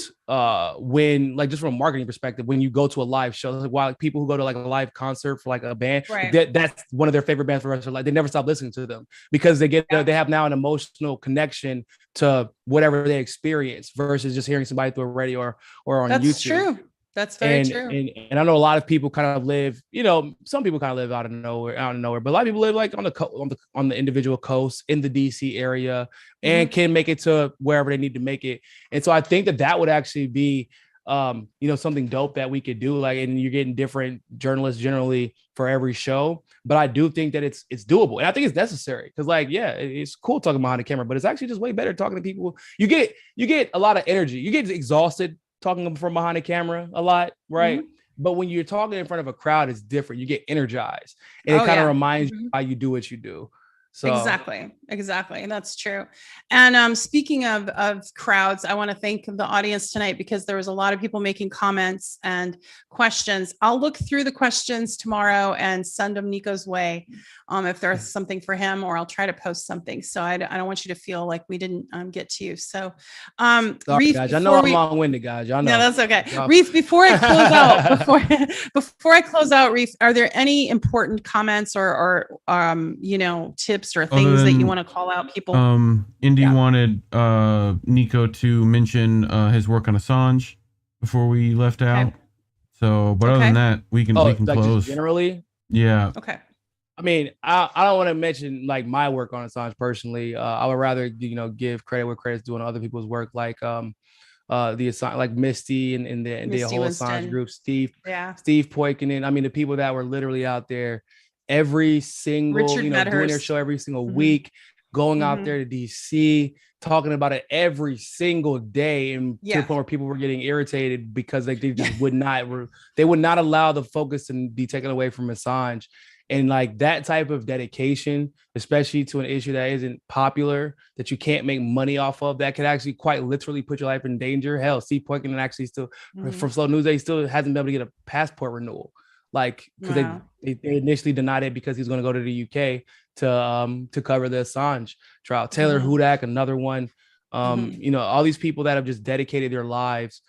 Speaker 4: when, like, just from a marketing perspective, when you go to a live show. Like, why, like, people who go to like a live concert for like a band, that's one of their favorite bands for the rest of their life. They never stop listening to them, because they have now an emotional connection to whatever they experience, versus just hearing somebody through a radio or on YouTube.
Speaker 3: That's true. That's very true.
Speaker 4: And I know a lot of people kind of live, some people kind of live out of nowhere, but a lot of people live like on the individual coast in the DC area, and can make it to wherever they need to make it. And so I think that would actually be, something dope that we could do. Like, and you're getting different journalists generally for every show, but I do think that it's doable, and I think it's necessary, because, like, it's cool talking behind the camera, but it's actually just way better talking to people. You get a lot of energy. You get exhausted talking from behind the camera a lot, right? But when you're talking in front of a crowd, it's different. You get energized, and it kind of reminds you why you do what you do. So
Speaker 3: exactly. That's true. And speaking of crowds, I want to thank the audience tonight, because there was a lot of people making comments and questions. I'll look through the questions tomorrow and send them Niko's way, if there's something for him, or I'll try to post something. So I don't want you to feel like we didn't get to you. So
Speaker 4: sorry,
Speaker 3: Reade,
Speaker 4: guys, I know I'm long-winded, guys. I know.
Speaker 3: No, that's okay. Reade, before I close out, before I close out, Reade, are there any important comments or tips or things that you want to call out people?
Speaker 6: Indy wanted Niko to mention his work on Assange before we left out.
Speaker 3: Okay.
Speaker 6: So, but other than that, we can
Speaker 4: like
Speaker 6: close.
Speaker 4: Just generally.
Speaker 6: Yeah.
Speaker 3: Okay.
Speaker 4: I mean, I don't want to mention like my work on Assange personally. I would rather give credit where credit's due on other people's work, like the Assange, like Misty and the whole
Speaker 3: Winston.
Speaker 4: Assange group, Steve Poikonen. I mean, the people that were literally out there every single, doing their show every single week, going out there to DC, talking about it every single day, and to the point where people were getting irritated because they just would not allow the focus to be taken away from Assange. And like that type of dedication, especially to an issue that isn't popular, that you can't make money off of, that could actually quite literally put your life in danger. Hell, Steve Poikin actually still, from Slow News, he still hasn't been able to get a passport renewal. Like, because they initially denied it because he's going to go to the UK to cover the Assange trial. Taylor Hudak, another one. You know, all these people that have just dedicated their lives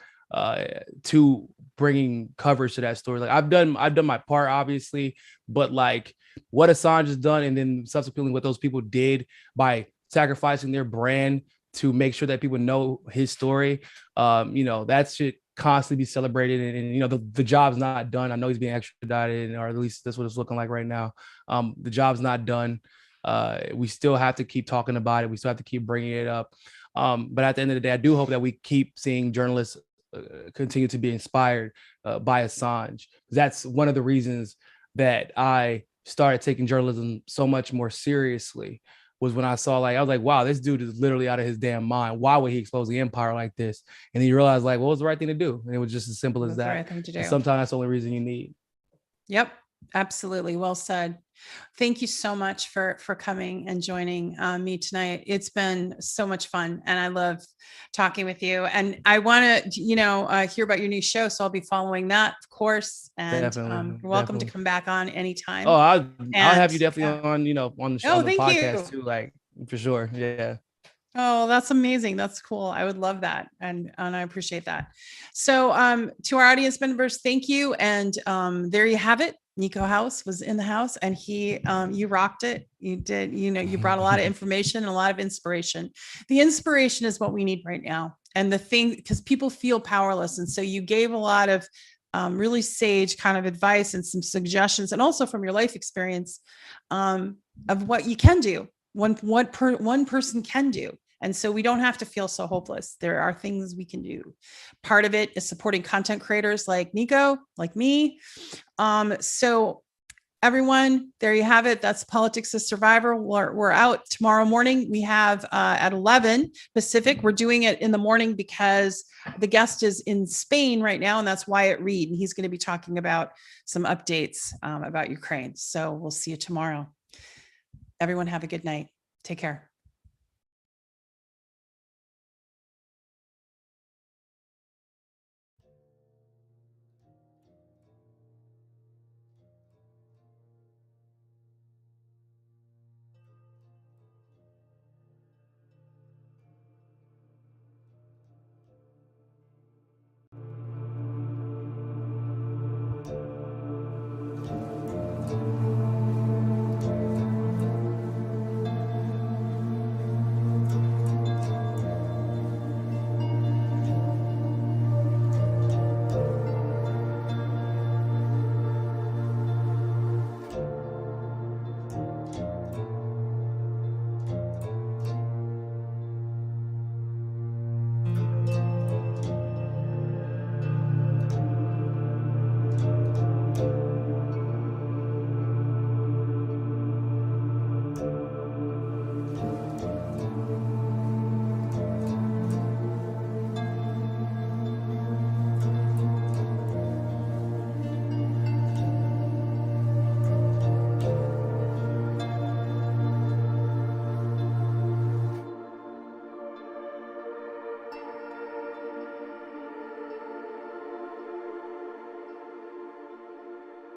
Speaker 4: to bringing coverage to that story. Like I've done my part, obviously, but like what Assange has done, and then subsequently what those people did by sacrificing their brand to make sure that people know his story, you know, that should constantly be celebrated. And you know, the job's not done. I know he's being extradited, or at least that's what it's looking like right now. The job's not done. We still have to keep talking about it. We still have to keep bringing it up. But at the end of the day, I do hope that we keep seeing journalists continue to be inspired by Assange. That's one of the reasons that I started taking journalism so much more seriously, was when I saw, like, I was like, wow, this dude is literally out of his damn mind. Why would he expose the empire like this? And then you realize, like, what was the right thing to do? And it was just as simple as that. The right thing to do. Sometimes that's the only reason you need.
Speaker 3: Yep. Absolutely. Well said. Thank you so much for coming and joining me tonight. It's been so much fun, and I love talking with you. And I want to, hear about your new show. So I'll be following that, of course. And you're welcome to come back on anytime.
Speaker 4: Oh, I'll have you definitely on, on the show, on the podcast too, like for sure. Yeah.
Speaker 3: Oh, that's amazing. That's cool. I would love that. And I appreciate that. So to our audience members, thank you. And there you have it. Niko House was in the house, and you rocked it. You did, you brought a lot of information and a lot of inspiration. The inspiration is what we need right now. And the thing, because people feel powerless. And so you gave a lot of really sage kind of advice and some suggestions, and also from your life experience of what you can do, one person can do. And so we don't have to feel so hopeless. There are things we can do. Part of it is supporting content creators like Niko, like me. So everyone, there you have it. That's Politics of Survivor. We're out tomorrow morning. We have at 11 Pacific. We're doing it in the morning because the guest is in Spain right now, and that's Wyatt Reade. And he's going to be talking about some updates about Ukraine. So we'll see you tomorrow. Everyone have a good night. Take care.